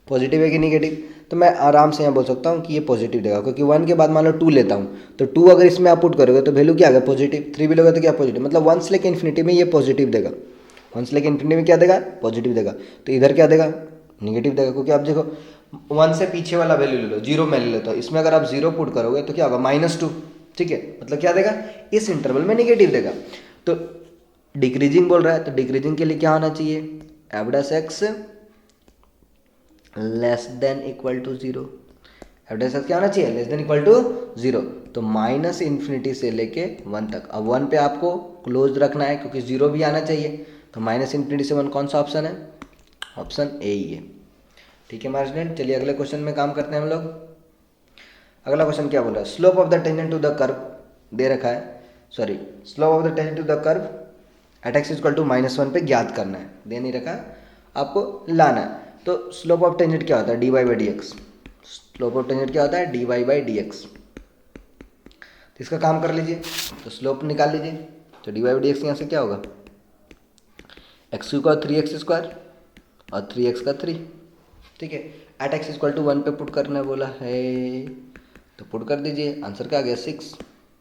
पॉजिटिव है कि निगेटिव। तो मैं आराम से यहाँ बोल सकता हूँ कि ये पॉजिटिव देगा, क्योंकि 1 के बाद मान लो 2 लेता हूँ, तो 2 अगर इसमें आप पुट करोगे तो वैल्यू क्या आ गया, पॉजिटिव। 3 भी लोगे तो क्या पॉजिटिव, मतलब 1 से लेकर इन्फिनिटी में ये पॉजिटिव देगा, 1 से लेकर इन्फिनिटी में क्या देगा, पॉजिटिव देगा। तो इधर क्या देगा, निगेटिव देगा, क्योंकि आप देखो 1 से पीछे वाला वैल्यू ले लो, 0 मैं ले लेता हूँ, इसमें अगर आप 0 पुट करोगे तो क्या होगा, -2। ठीक है, मतलब क्या देगा, इस इंटरवल में निगेटिव देगा। तो डिक्रीजिंग बोल रहा है, तो डिक्रीजिंग के लिए क्या होना चाहिए, f dash x less than equal to 0। F dash x क्या होना चाहिए, लेस देन इक्वल टू 0। तो -इन्फिनिटी से लेके 1 तक। अब 1 पे आपको क्लोज रखना है, क्योंकि 0 भी आना चाहिए। तो -इन्फिनिटी से 1 कौन सा ऑप्शन है, ऑप्शन ए ही है। ठीक है हमारे स्टूडेंट, चलिए अगले क्वेश्चन में काम करते हैं हम लोग। अगला क्वेश्चन क्या बोल रहा है, slope of the tangent to the curve दे रखा है, sorry slope of the tangent to the curve at x equal to -1 पे ज्ञात करना है, दे नहीं रखा है, आपको लाना है। तो स्लोप ऑफ टेंजेंट क्या होता है, dy by D x. Slope of tangent क्या होता है, dy बाई डी एक्स। तो इसका काम कर लीजिए, तो स्लोप निकाल लीजिए। तो dy बाई डी एक्स यहाँ से क्या होगा, एक्स क्यू का 3x² और 3x का 3। ठीक है, एट एक्स इक्वल टू 1 पे पुट करना बोला है, तो पुट कर दीजिए। आंसर क्या आ गया, 6।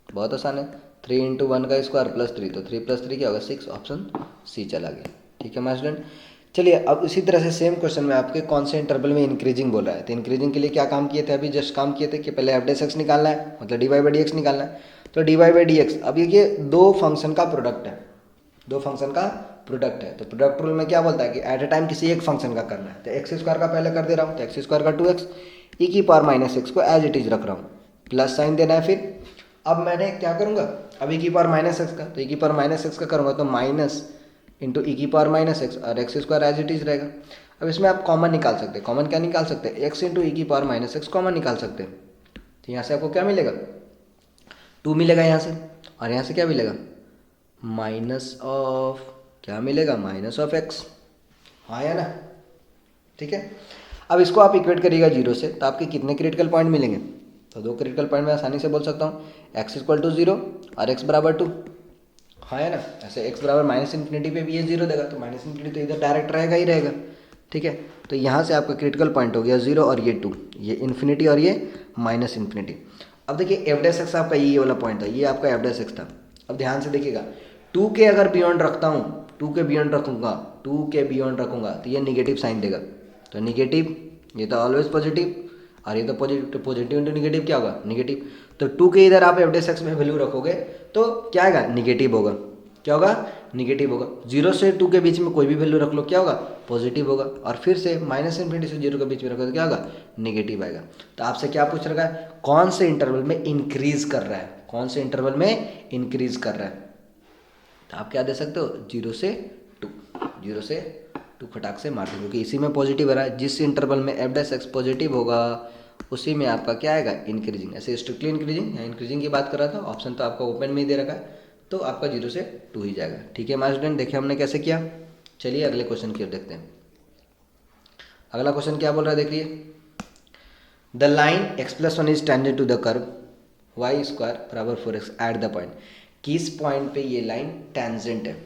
बहुत आसान है, 3 × 1 का स्क्वायर प्लस 3, तो 3 + 3 क्या होगा, 6। ऑप्शन सी चला गया। ठीक है हमारे स्टूडेंट, चलिए अब इसी तरह से सेम क्वेश्चन में आपके कौन से इंटरवल में इंक्रीजिंग बोल रहा है। तो इंक्रीजिंग के लिए क्या काम किए थे, अभी जस्ट काम किए थे कि पहले एफ डैश एक्स निकालना है, मतलब dy बाई डी एक्स निकालना है। तो dy बाई डी एक्स, अब ये दो फंक्शन का प्रोडक्ट है, दो फंक्शन का प्रोडक्ट है। तो प्रोडक्ट रूल में क्या बोलता है कि एट ए टाइम किसी एक फंक्शन का करना है। तो एक्स स्क्वायर का पहले कर दे रहा हूँ, तो एक्स स्क्वायर का 2x, ई की पावर -x को एज इट इज रख रहा हूँ, प्लस साइन देना है। फिर अब मैंने क्या करूँगा, अब ई की पावर -x का, तो ई की पावर -x का करूँगा तो माइनस इंटू ई की पावर -x, और x square as it is रहेगा। अब इसमें आप कॉमन निकाल सकते हैं, कॉमन क्या निकाल सकते हैं, x इंटू ई की पावर -x कॉमन निकाल सकते हैं। तो यहाँ से आपको क्या मिलेगा, 2 मिलेगा यहाँ से, और यहाँ से क्या मिलेगा, माइनस ऑफ क्या मिलेगा, -x। हाँ या ना, ठीक है। अब इसको आप इक्वेट करिएगा 0 से, तो आपके कितने क्रिटिकल पॉइंट मिलेंगे, तो 2 क्रिटिकल पॉइंट में आसानी से बोल सकता हूँ, x इक्वल टू 0 और x बराबर 2। हाँ है ना, ऐसे x बराबर -इन्फिनिटी पे भी ये 0 देगा, तो -इन्फिनिटी तो इधर डायरेक्ट रहेगा ही रहेगा। ठीक है, तो यहाँ से आपका क्रिटिकल पॉइंट हो गया 0 और ये 2, ये इन्फिनिटी और ये -इन्फिनिटी। अब देखिए एफ डैश एक्स आपका ये वाला पॉइंट था, ये आपका एफ डैश एक्स था। अब ध्यान से देखिएगा, 2 के अगर बियॉन्ड रखता हूँ, 2 के बियॉन्ड रखूँगा, 2 के बियॉन्ड रखूँगा तो ये निगेटिव साइन देगा। तो निगेटिव, ये तो ऑलवेज पॉजिटिव, और ये तो पॉजिटिव, पॉजिटिव इंटू निगेटिव क्या होगा, निगेटिव। तो 2 के इधर आप एफ डैश एक्स में वैल्यू रखोगे तो क्या आएगा, निगेटिव होगा। क्या होगा, निगेटिव होगा। 0 से 2 के बीच में कोई भी वैल्यू रख लो, क्या होगा, पॉजिटिव होगा। और फिर से -इन्फिनिटी से 0 के बीच में रखो तो क्या होगा, निगेटिव आएगा। तो आपसे क्या पूछ रखा है, कौन से इंटरवल में इंक्रीज कर रहा है, कौन से इंटरवल में इंक्रीज कर रहा है। तो आप क्या दे सकते हो, 0 से 2, 0 से 2 फटाक से मार दो, क्योंकि इसी में पॉजिटिव आ रहा है। जिस इंटरवल में एफ डैश एक्स पॉजिटिव होगा उसी में आपका क्या आएगा, इंक्रीजिंग। ऐसे स्ट्रिक्टली इंक्रीजिंग या इंक्रीजिंग की बात कर रहा था, ऑप्शन तो आपका ओपन में ही दे रखा है, तो आपका 0 से 2 ही जाएगा। ठीक है हमारे स्टूडेंट, देखिए हमने कैसे किया। चलिए अगले क्वेश्चन की ओर देखते हैं। अगला क्वेश्चन क्या बोल रहा है, देखिए the line x+1 is tangent to the curve y square बराबर 4x एट द पॉइंट। किस पॉइंट पे ये लाइन टेंजेंट है,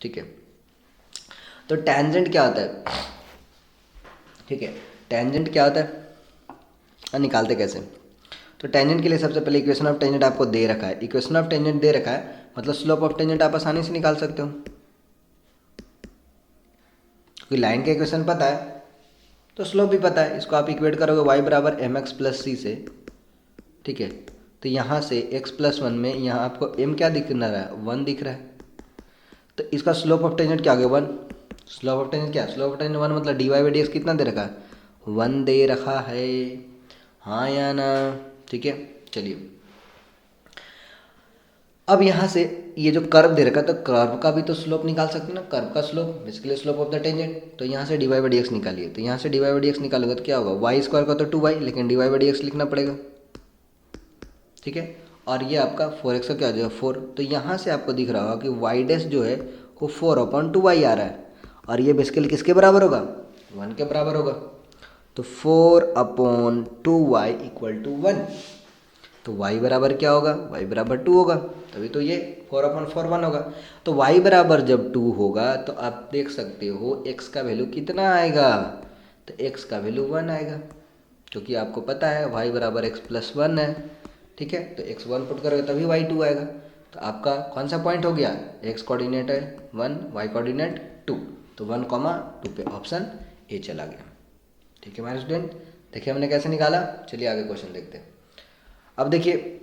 ठीक है। तो टेंजेंट क्या होता है, ठीक है, टेंजेंट क्या होता है, निकालते कैसे। तो टेंजेंट के लिए सबसे पहले इक्वेशन ऑफ टेंजेंट आपको दे रखा है। इक्वेशन ऑफ टेंजेंट दे रखा है मतलब स्लोप ऑफ टेंजेंट आप आसानी से निकाल सकते हो, क्योंकि लाइन का इक्वेशन पता है तो स्लोप भी पता है। इसको आप इक्वेट करोगे y बराबर mx+c से, ठीक है। तो यहाँ से x+1 में यहाँ आपको m क्या दिख रहा है, 1 दिख रहा है। तो इसका स्लोप ऑफ टेंजेंट क्या हो गया, 1। स्लोप ऑफ टेंजेंट क्या, स्लोप ऑफ टेंजेंट 1 मतलब dy/dx कितना दे रखा है, 1 दे रखा है, हाँ या ना, ठीक है। चलिए अब यहाँ से ये जो कर्व दे रखा है तो कर्व का भी तो स्लोप निकाल सकते हैं ना, कर्व का slope basically slope of the tangent. तो यहाँ से dy/dx निकालिए, तो यहाँ से dy/dx निकालोगे तो क्या होगा, वाई स्क्वायर का तो 2y, लेकिन dy/dx लिखना पड़ेगा, ठीक है। और ये आपका 4x का क्या हो जाएगा 4। तो यहाँ से आपको दिख रहा होगा कि वाई डैश जो है वो 4/2y आ रहा है, और ये बेसिकली किसके बराबर होगा, 1 के बराबर होगा। तो 4/2y = 1। तो y बराबर क्या होगा, y बराबर 2 होगा, तभी तो ये 4/4 1 होगा। तो y बराबर जब 2 होगा तो आप देख सकते हो x का वैल्यू कितना आएगा, तो x का वैल्यू 1 आएगा, क्योंकि आपको पता है y बराबर x+1 है, ठीक है। तो x 1 पुट करोगे तभी y 2 आएगा। तो आपका कौन सा पॉइंट हो गया, x कोऑर्डिनेट है 1, y कोऑर्डिनेट 2, तो 1,2 पे ऑप्शन ए चला गया, ठीक है हमारे स्टूडेंट। देखिए हमने कैसे निकाला, चलिए आगे क्वेश्चन देखते हैं। अब देखिए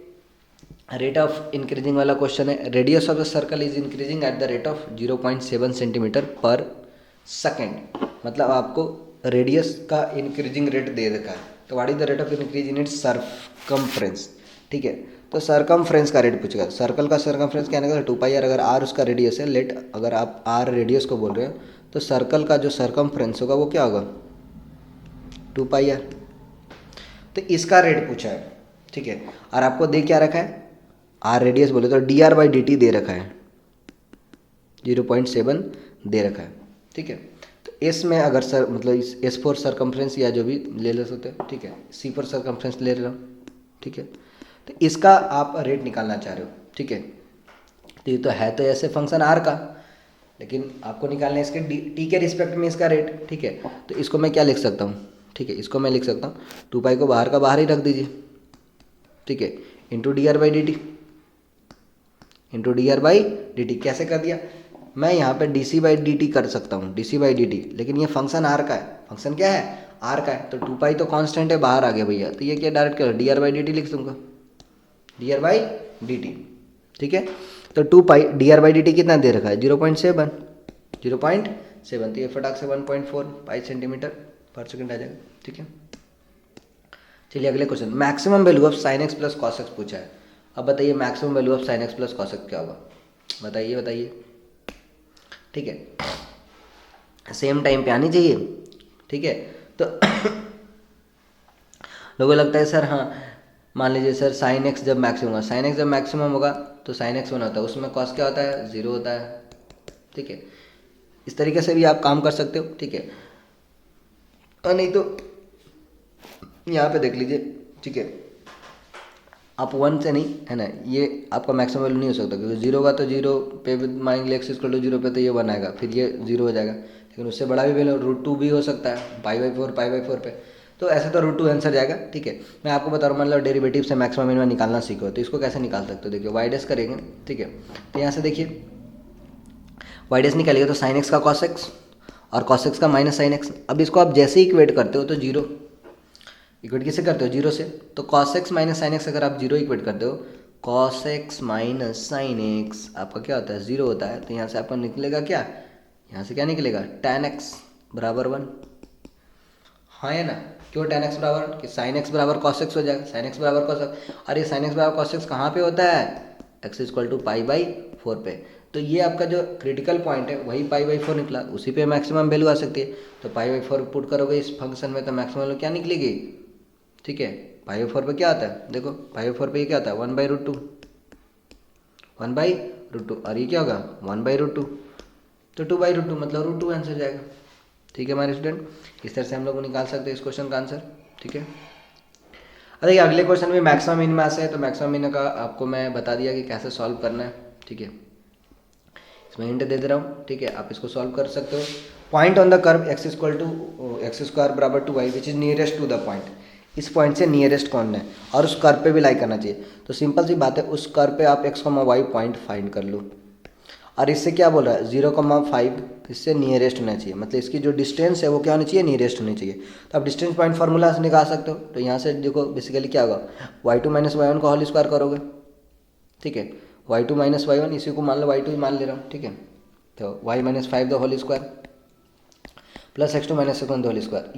रेट ऑफ इंक्रीजिंग वाला क्वेश्चन है। Radius of the circle is increasing at the rate of 0.7 centimetre पर सेकेंड। मतलब आपको रेडियस का इंक्रीजिंग रेट दे रखा है, तो what is the rate of increase in its circumference, ठीक है। तो सर्कमफ्रेंस का रेट पूछेगा, सर्कल का सर्कमफ्रेंस क्या है, 2πr, अगर r उसका रेडियस है, लेट अगर आप r रेडियस को बोल रहे हो तो सर्कल का जो सर्कमफ्रेंस होगा वो क्या होगा 2πr। तो इसका रेट पूछा है, ठीक है। और आपको दे क्या रखा है, आर रेडियस बोले तो dr/dt दे रखा है 0.7 दे रखा है, ठीक है। तो एस में अगर सर मतलब एस फॉर सर्कमफ्रेंस या जो भी ले सकते हो, ठीक है, सी फॉर सर्कमफ्रेंस ले रहा हूँ, ठीक है। तो इसका आप रेट निकालना चाह रहे हो, ठीक है। तो ये तो है तो ऐसे फंक्शन आर का, लेकिन आपको निकालना है इसके टी के रिस्पेक्ट में इसका रेट, ठीक है। तो इसको मैं क्या लिख सकता हूँ, ठीक है, इसको मैं लिख सकता हूँ 2π को बाहर का बाहर ही रख दीजिए, ठीक है, इंटू dr/dt, इंटू dr/dt। कैसे कर दिया, मैं यहाँ पे dc/dt कर सकता हूँ, dc/dt, लेकिन ये फंक्शन आर का है, फंक्शन क्या है आर का है, तो 2π तो कांस्टेंट है, बाहर आ गया भैया, तो ये क्या डायरेक्ट कर dr/dt लिख दूंगा, dr/dt, ठीक है। तो 2π dr/dt कितना दे रखा है 0.7, 0.7, तो ये फटाक से 1.4 पाई सेंटीमीटर पर सेकेंड आ जाएगा, ठीक है। चलिए अगले question, maximum value of sin x plus cos x पूछा है। अब बताइए maximum value of sin x plus cos x क्या होगा, बताइए बताइए, ठीक है। सेम टाइम पे आनी चाहिए, ठीक है। तो लोगों को लगता है सर हाँ मान लीजिए सर sin x जब मैक्सिमम होगा, sin x जब मैक्सिमम होगा तो sin x 1 होता है, उसमें cos क्या होता है 0 होता है, ठीक है। इस तरीके से भी आप काम कर सकते हो, ठीक है। और नहीं तो यहाँ पे देख लीजिए, ठीक है, आप 1 से नहीं है ना, ये आपका मैक्सिमम वैल्यू नहीं हो सकता, क्योंकि 0 का तो 0 पे मान लीजिए x = 0 पे तो ये 1 आएगा, फिर ये 0 हो जाएगा, लेकिन उससे बड़ा भी वैल्यू √2 भी हो सकता है π/4 पे, तो ऐसे तो √2 आंसर जाएगा, ठीक है। मैं आपको बता रहा हूँ, मतलब डेरिवेटिव से मैक्सिमम मिनिमम निकालना सीखो, तो इसको कैसे निकाल सकते हो, देखिए वाई डैश करेंगे, ठीक है। तो यहाँ से देखिए वाई डैश निकालिएगा तो sin x का cos x और cos x का माइनस sin x। अब इसको आप जैसे ही इक्वेट करते हो तो 0 इक्वेट किसे करते हो 0 से, तो cos x minus sin x अगर आप 0 इक्वेट करते हो, cos x minus sin x आपका क्या होता है 0 होता है, तो यहाँ से आपका निकलेगा क्या, यहाँ से क्या निकलेगा tan x बराबर 1, हाँ है ना। क्यों tan x बराबर, कि sin x बराबर cos x हो जाएगा, sin x बराबर cos x, और ये sin x बराबर cos x कहाँ पे होता है, x = π/4 पे। तो ये आपका जो क्रिटिकल पॉइंट है वही π/4 निकला, उसी पे मैक्सिमम वैल्यू आ सकती है। तो π/4 पुट करोगे इस फंक्शन में तो मैक्सिमम वैल्यू क्या निकलेगी, ठीक है। π/4 पे क्या आता है, देखो π/4 पे ये क्या आता है 1/√2, 1/√2, और ये क्या होगा 1/√2, तो 2/√2 मतलब √2 आंसर जाएगा, ठीक है हमारे स्टूडेंट। इस तरह से हम लोग निकाल सकते हैं इस क्वेश्चन का आंसर, ठीक है। देखिए अगले क्वेश्चन में मैक्सिमम मिनिमा से है, तो मैक्सिमम मिनिमा का आपको मैं बता दिया कि कैसे सॉल्व करना है, ठीक है। इसमें हिंट दे रहा हूँ, ठीक है, आप इसको सॉल्व कर सकते हो। Point on the curve X equal to X square बराबर to Y which is nearest to the point. इस पॉइंट से नियरेस्ट कौन है और उस कर्व पे भी लाई करना चाहिए। तो सिंपल सी बात है, उस कर्व पे आप x comma y point find कर लो। और इससे क्या बोल रहा है, 0,5 इससे नियरेस्ट होना चाहिए, मतलब इसकी जो डिस्टेंस है वो क्या होनी चाहिए, नियरेस्ट होनी चाहिए। तो आप डिस्टेंस पॉइंट फार्मूला से निकाल सकते हो। तो यहाँ से देखो बेसिकली क्या होगा, y2 माइनस वाई वन का होल स्क्वायर करोगे, ठीक है। y2 माइनस वाई वन, इसी को मान लो y2 ही मान ले रहा हूँ, ठीक है। तो y minus five the whole square plus x2 minus x1 the whole square.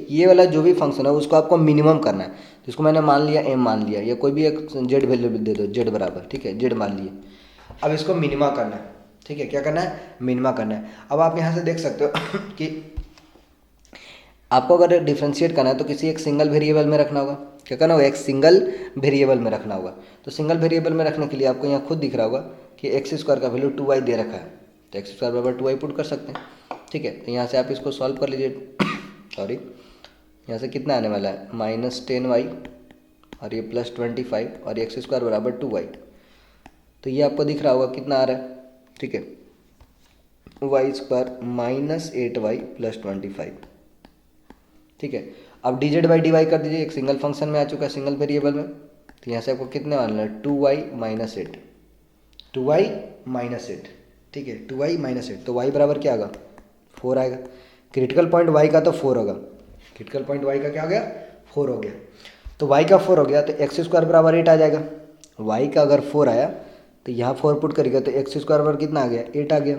ये वाला जो भी फंक्शन है उसको आपको मिनिमम करना है। तो इसको मैंने मान लिया m मान लिया, या कोई भी एक z वैल्यू दे दो, z बराबर, ठीक है, z मान लिए। अब इसको मिनिमा करना है, ठीक है। क्या करना है, मिनिमा करना है। अब आप यहाँ से देख सकते हो कि आपको अगर डिफ्रेंशिएट करना है तो किसी एक सिंगल वेरिएबल में रखना होगा। क्या करना होगा, एक सिंगल वेरिएबल में रखना होगा। तो सिंगल वेरिएबल में रखने के लिए आपको यहाँ खुद दिख रहा होगा कि एक्स स्क्वायर का वैल्यू 2y दे रखा है, तो एक्स स्क्वायर बराबर 2y पुट कर सकते हैं, ठीक है। तो यहाँ से आप इसको सॉल्व कर लीजिए सॉरी, यहाँ से कितना आने वाला है, -10y और ये +25 और एक्स स्क्वायर बराबर 2y। तो ये आपको दिख रहा होगा कितना आ रहा है, ठीक है, वाई स्क्वायर -8y + 25, ठीक है। अब dz बाई dy कर दीजिए, एक सिंगल फंक्शन में आ चुका है, सिंगल वेरिएबल में। तो यहाँ से आपको कितने मानना है, 2y - 8, 2y - 8, ठीक है, 2y - 8। तो y बराबर क्या आएगा, 4 आएगा। क्रिटिकल पॉइंट y का तो 4 होगा, क्रिटिकल पॉइंट y का क्या हो गया, 4 हो गया। तो y का 4 हो गया तो एक्स स्क्वायर बराबर 8 आ जाएगा। y का अगर 4 आया तो यहाँ 4 पुट करेगा तो एक्स स्क्वायर बराबर कितना आ गया, 8 आ गया।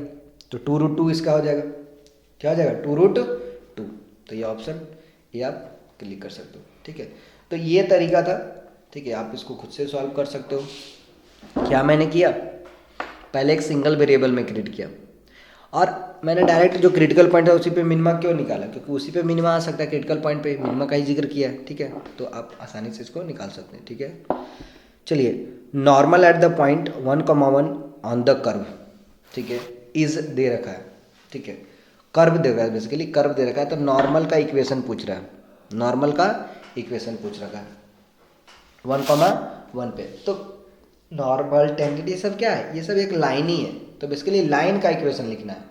तो 2√2 इसका हो जाएगा, क्या हो जाएगा, 2√2। तो ये ऑप्शन ये आप क्लिक कर सकते हो, ठीक है। तो ये तरीका था, ठीक है, आप इसको खुद से सॉल्व कर सकते हो। क्या मैंने किया, पहले एक सिंगल वेरिएबल में क्रिएट किया और मैंने डायरेक्ट जो क्रिटिकल पॉइंट है उसी पे मिनिमा क्यों निकाला, क्योंकि उसी पे मिनिमा आ सकता है, क्रिटिकल पॉइंट पे मिनिमा का ही जिक्र किया है, ठीक है। तो आप आसानी से इसको निकाल सकते हैं, ठीक है। चलिए, normal at the point 1,1 on the curve, ठीक है, इज दे रखा है, ठीक है, कर्व दे रखा है, बेसिकली कर्व दे रखा है। तो नॉर्मल का इक्वेशन पूछ रहा है, नॉर्मल का इक्वेशन पूछ रखा है 1,1 पे। तो नॉर्मल टेंजेंट ये सब क्या है, ये सब एक लाइन ही है। तो बेसिकली लाइन का इक्वेशन लिखना है,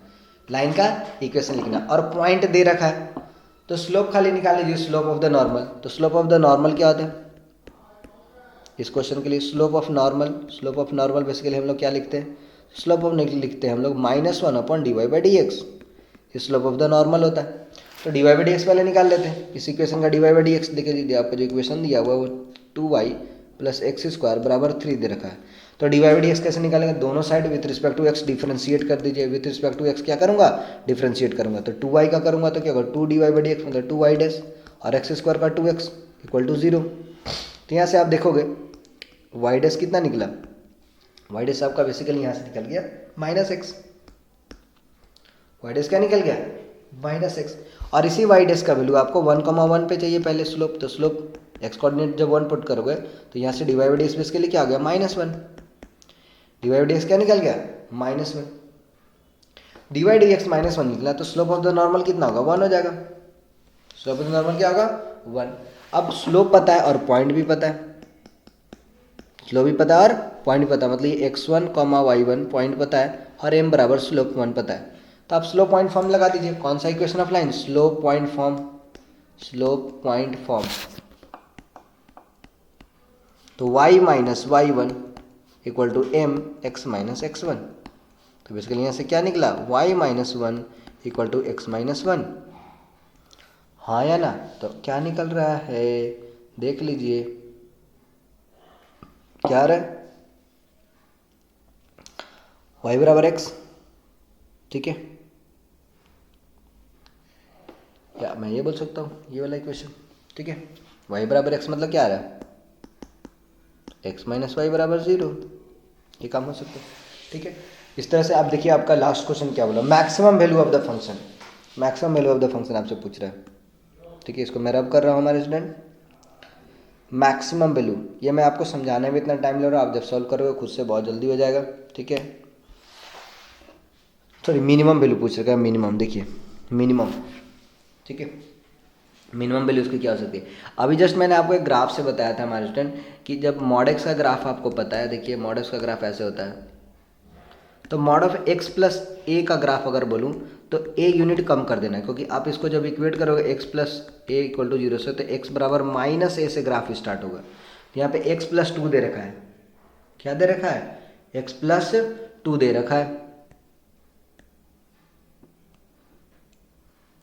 लाइन का इक्वेशन लिखना है। और पॉइंट दे रखा है तो स्लोप खाली निकाल लीजिए, स्लोप ऑफ द नॉर्मल। तो स्लोप ऑफ द नॉर्मल क्या होता है इस क्वेश्चन के लिए, slope of normal, slope of normal basically हम लोग क्या लिखते हैं, स्लोप ऑफ लिखते हैं हम लोग -1/dy/dx, ये स्लोप ऑफ द नॉर्मल होता है। तो dy/dx पहले निकाल लेते हैं। इस इक्वेशन का dy/dx देख लीजिए, आपको जो इक्वेशन दिया हुआ है वो 2y + x² बराबर 3 दे रखा है। तो dy/dx कैसे निकालेंगे, दोनों side with respect to x differentiate कर दीजिए। विथ रिस्पेक्ट टू x क्या करूँगा, डिफरेंशिएट करूँगा। तो 2y का करूँगा तो क्या होगा, 2dy/dx मतलब 2y' और x² का 2x = 0। तो यहाँ से आप देखोगे y' कितना निकला, y' आपका बेसिकली यहाँ से निकल गया -x, y' क्या निकल गया, -x। और इसी y' का वैल्यू आपको 1,1 पे चाहिए पहले स्लोप। तो स्लोप x कोऑर्डिनेट जब 1 पुट करोगे तो यहाँ से dy/dx बेसिकली क्या आ गया, -1, dy/dx क्या निकल गया, -1, dy/dx -1 निकला। तो स्लोप ऑफ द नॉर्मल कितना होगा, 1 हो जाएगा। स्लोप ऑफ द नॉर्मल क्या होगा, 1। अब स्लोप पता है और पॉइंट भी पता है, स्लोप भी पता है और पॉइंट भी पता है, मतलब ये x1, y1 पॉइंट पता है और m बराबर स्लोप 1 पता है। तो आप स्लोप पॉइंट फॉर्म लगा दीजिए। कौन सा equation of line, slope point form, slope point form. तो y - y1 = m x - x1। तो बेसिकली यहाँ से क्या निकला, y - 1 = x - 1, हाँ या ना। तो क्या निकल रहा है देख लीजिए, क्या आ रहा है, y बराबर x, ठीक है। या मैं ये बोल सकता हूँ ये वाला इक्वेशन, ठीक है, y बराबर x मतलब क्या आ रहा है, x - y बराबर 0, ये काम हो सकता है, ठीक है। इस तरह से आप देखिए आपका लास्ट क्वेश्चन क्या बोला, maximum value of the function, maximum value of the function आपसे पूछ रहा है, ठीक है। इसको मैं रब कर रहा हूँ हमारे स्टूडेंट, मैक्सिमम वैल्यू, ये मैं आपको समझाने में इतना टाइम ले रहा हूँ, आप जब सॉल्व करोगे खुद से बहुत जल्दी हो जाएगा, ठीक है। सॉरी मिनिमम वैल्यू पूछ रखा है, मिनिमम देखिए, मिनिमम, ठीक है। मिनिमम वैल्यू उसकी क्या हो सकती है। अभी जस्ट मैंने आपको एक ग्राफ से बताया था हमारे स्टूडेंट कि जब मॉड एक्स का ग्राफ आपको पता है, देखिए मॉड एक्स का ग्राफ ऐसे होता है, तो मॉड ऑफ एक्स प्लस ए का ग्राफ अगर बोलूँ तो ए यूनिट कम कर देना है, क्योंकि आप इसको जब इक्वेट करोगे x plus a equal to zero से, तो एक्स बराबर माइनस ए से ग्राफ स्टार्ट होगा। तो यहाँ पे एक्स प्लस टू दे रखा है, क्या दे रखा है, एक्स प्लस टू दे रखा है,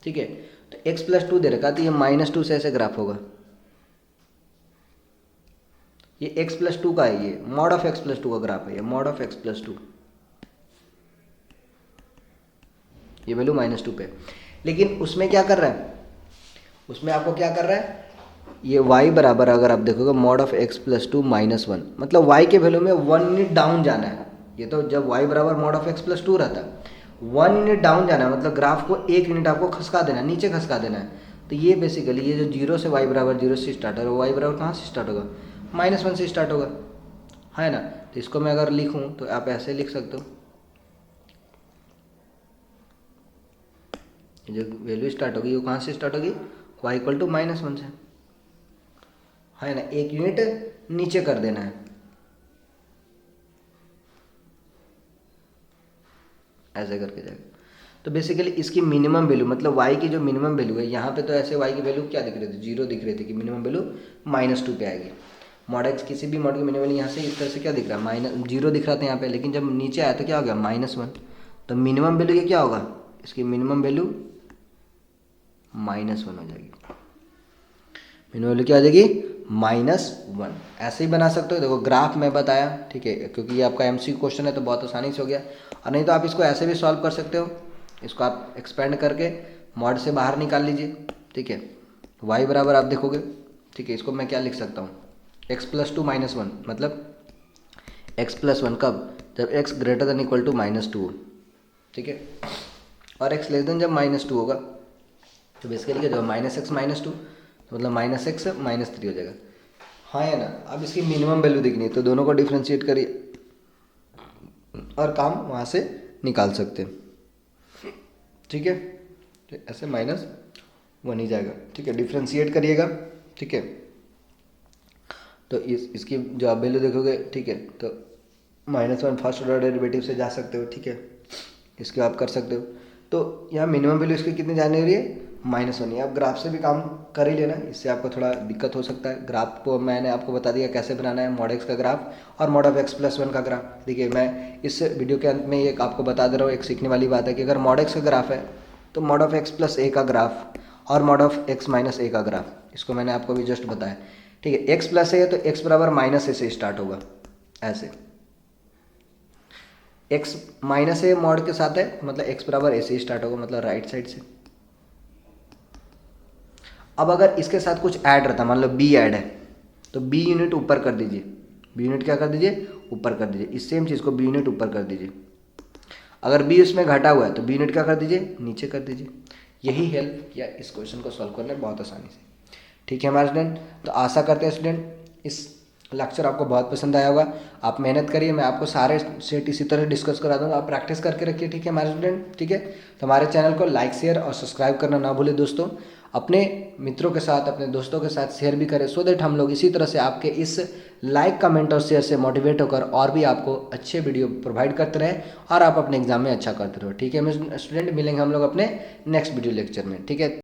ठीक है। तो एक्स प्लस टू दे रखा है, तो ये माइनस टू से ऐसे ग्राफ होगा। ये एक्स प्लस टू का है, ये mod of x plus two का ग्राफ है, ये mod of x plus two, ये वैल्यू माइनस टू पे। लेकिन उसमें क्या कर रहा है, उसमें आपको क्या कर रहा है, ये y बराबर अगर आप देखोगे mod of x plus two minus one, मतलब y के वैल्यू में 1 यूनिट डाउन जाना है। ये तो जब y बराबर mod of x plus two रहता है, 1 यूनिट डाउन जाना है, मतलब ग्राफ को 1 यूनिट आपको खसका देना है, नीचे खसका देना है। तो ये बेसिकली ये जो जीरो से y बराबर जीरो से स्टार्ट होगा, y बराबर कहाँ से स्टार्ट होगा, माइनस वन से स्टार्ट होगा, है ना। तो इसको मैं अगर लिखूँ तो आप ऐसे लिख सकते हो, जो वैल्यू स्टार्ट होगी वो कहाँ से स्टार्ट होगी, y equal to minus one से, है ना। 1 यूनिट नीचे कर देना है, ऐसे करके जाएगा। तो बेसिकली इसकी मिनिमम वैल्यू, मतलब y की जो मिनिमम वैल्यू है, यहाँ पे तो ऐसे y की वैल्यू क्या दिख रही थी, जीरो दिख रही थी, कि मिनिमम वैल्यू माइनस टू पे आएगी। मॉड एक्स किसी भी मॉड की मिनिमम वैल्यू यहाँ से इस तरह से क्या दिख रहा है, माइनस जीरो दिख रहा था यहाँ पे, लेकिन जब नीचे आया तो क्या हो गया, माइनस वन। तो मिनिमम वैल्यू ये क्या होगा, इसकी मिनिमम वैल्यू माइनस वन हो जाएगी, मिनिमम वैल्यू क्या हो जाएगी, माइनस वन। ऐसे ही बना सकते हो, देखो ग्राफ मैं बताया, ठीक है, क्योंकि ये आपका एमसीक्यू क्वेश्चन है तो बहुत आसानी से हो गया। और नहीं तो आप इसको ऐसे भी सॉल्व कर सकते हो, इसको आप एक्सपेंड करके मॉड से बाहर निकाल लीजिए, ठीक है। y बराबर आप देखोगे, ठीक है, इसको मैं क्या लिख सकता हूँ, x plus two minus one, मतलब x प्लस वन कब, जब x greater than equal to minus two हो, ठीक है, और x लेस देन जब माइनस टू होगा। तो बेसिकली क्या जब माइनस एक्स माइनस टू, तो मतलब माइनस एक्स माइनस थ्री हो जाएगा, हाँ है ना। अब इसकी मिनिमम वैल्यू देखनी है, तो दोनों को डिफ्रेंशिएट करिए और काम वहाँ से निकाल सकते हैं, ठीक है। तो ऐसे माइनस वन ही जाएगा, ठीक है, डिफ्रेंशिएट करिएगा, ठीक है। तो इसकी जो आप वैल्यू देखोगे, ठीक है, तो minus one first order derivative से जा सकते हो, ठीक है, इसके आप कर सकते हो। तो यहाँ मिनिमम वैल्यू इसकी कितनी जाने रही है, माइनस वन। आप ग्राफ से भी काम कर ही लेना, इससे आपको थोड़ा दिक्कत हो सकता है। ग्राफ को मैंने आपको बता दिया कैसे बनाना है, मॉड एक्स का ग्राफ और mod of x plus one का ग्राफ। देखिए मैं इस वीडियो के अंत में एक आपको बता दे रहा हूँ, एक सीखने वाली बात है कि अगर मॉड एक्स का ग्राफ है तो मॉड ऑफ एक्स प्लस ए का ग्राफ और मॉड ऑफ एक्स माइनस ए का ग्राफ, इसको मैंने आपको भी जस्ट बताया, ठीक है। एक्स प्लस ए है तो एक्स बराबर माइनस ए से स्टार्ट होगा, ऐसे एक्स माइनस ए मॉड के साथ है, मतलब एक्स बराबर ए से स्टार्ट होगा, मतलब राइट साइड से। अब अगर इसके साथ कुछ ऐड रहता, मान लो बी ऐड है, तो बी यूनिट ऊपर कर दीजिए, बी यूनिट क्या कर दीजिए, ऊपर कर दीजिए। इस सेम चीज़ को बी यूनिट ऊपर कर दीजिए। अगर बी उसमें घटा हुआ है तो बी यूनिट क्या कर दीजिए, नीचे कर दीजिए। यही हेल्प किया इस क्वेश्चन को सॉल्व करने बहुत आसानी से, ठीक है हमारे स्टूडेंट। तो आशा करते हैं स्टूडेंट इस लेक्चर आपको बहुत पसंद आया होगा। आप मेहनत करिए, मैं आपको सारे सेट इसी तरह डिस्कस करा दूंगा, आप प्रैक्टिस करके रखिए, ठीक है हमारे स्टूडेंट, ठीक है। तो हमारे चैनल को लाइक शेयर और सब्सक्राइब करना ना भूलें दोस्तों। अपने मित्रों के साथ, अपने दोस्तों के साथ शेयर भी करें, सो दैट हम लोग इसी तरह से आपके इस लाइक कमेंट और शेयर से मोटिवेट होकर और भी आपको अच्छे वीडियो प्रोवाइड करते रहें और आप अपने एग्जाम में अच्छा करते रहो, ठीक है। स्टूडेंट मिलेंगे हम लोग अपने नेक्स्ट वीडियो लेक्चर में, ठीक है।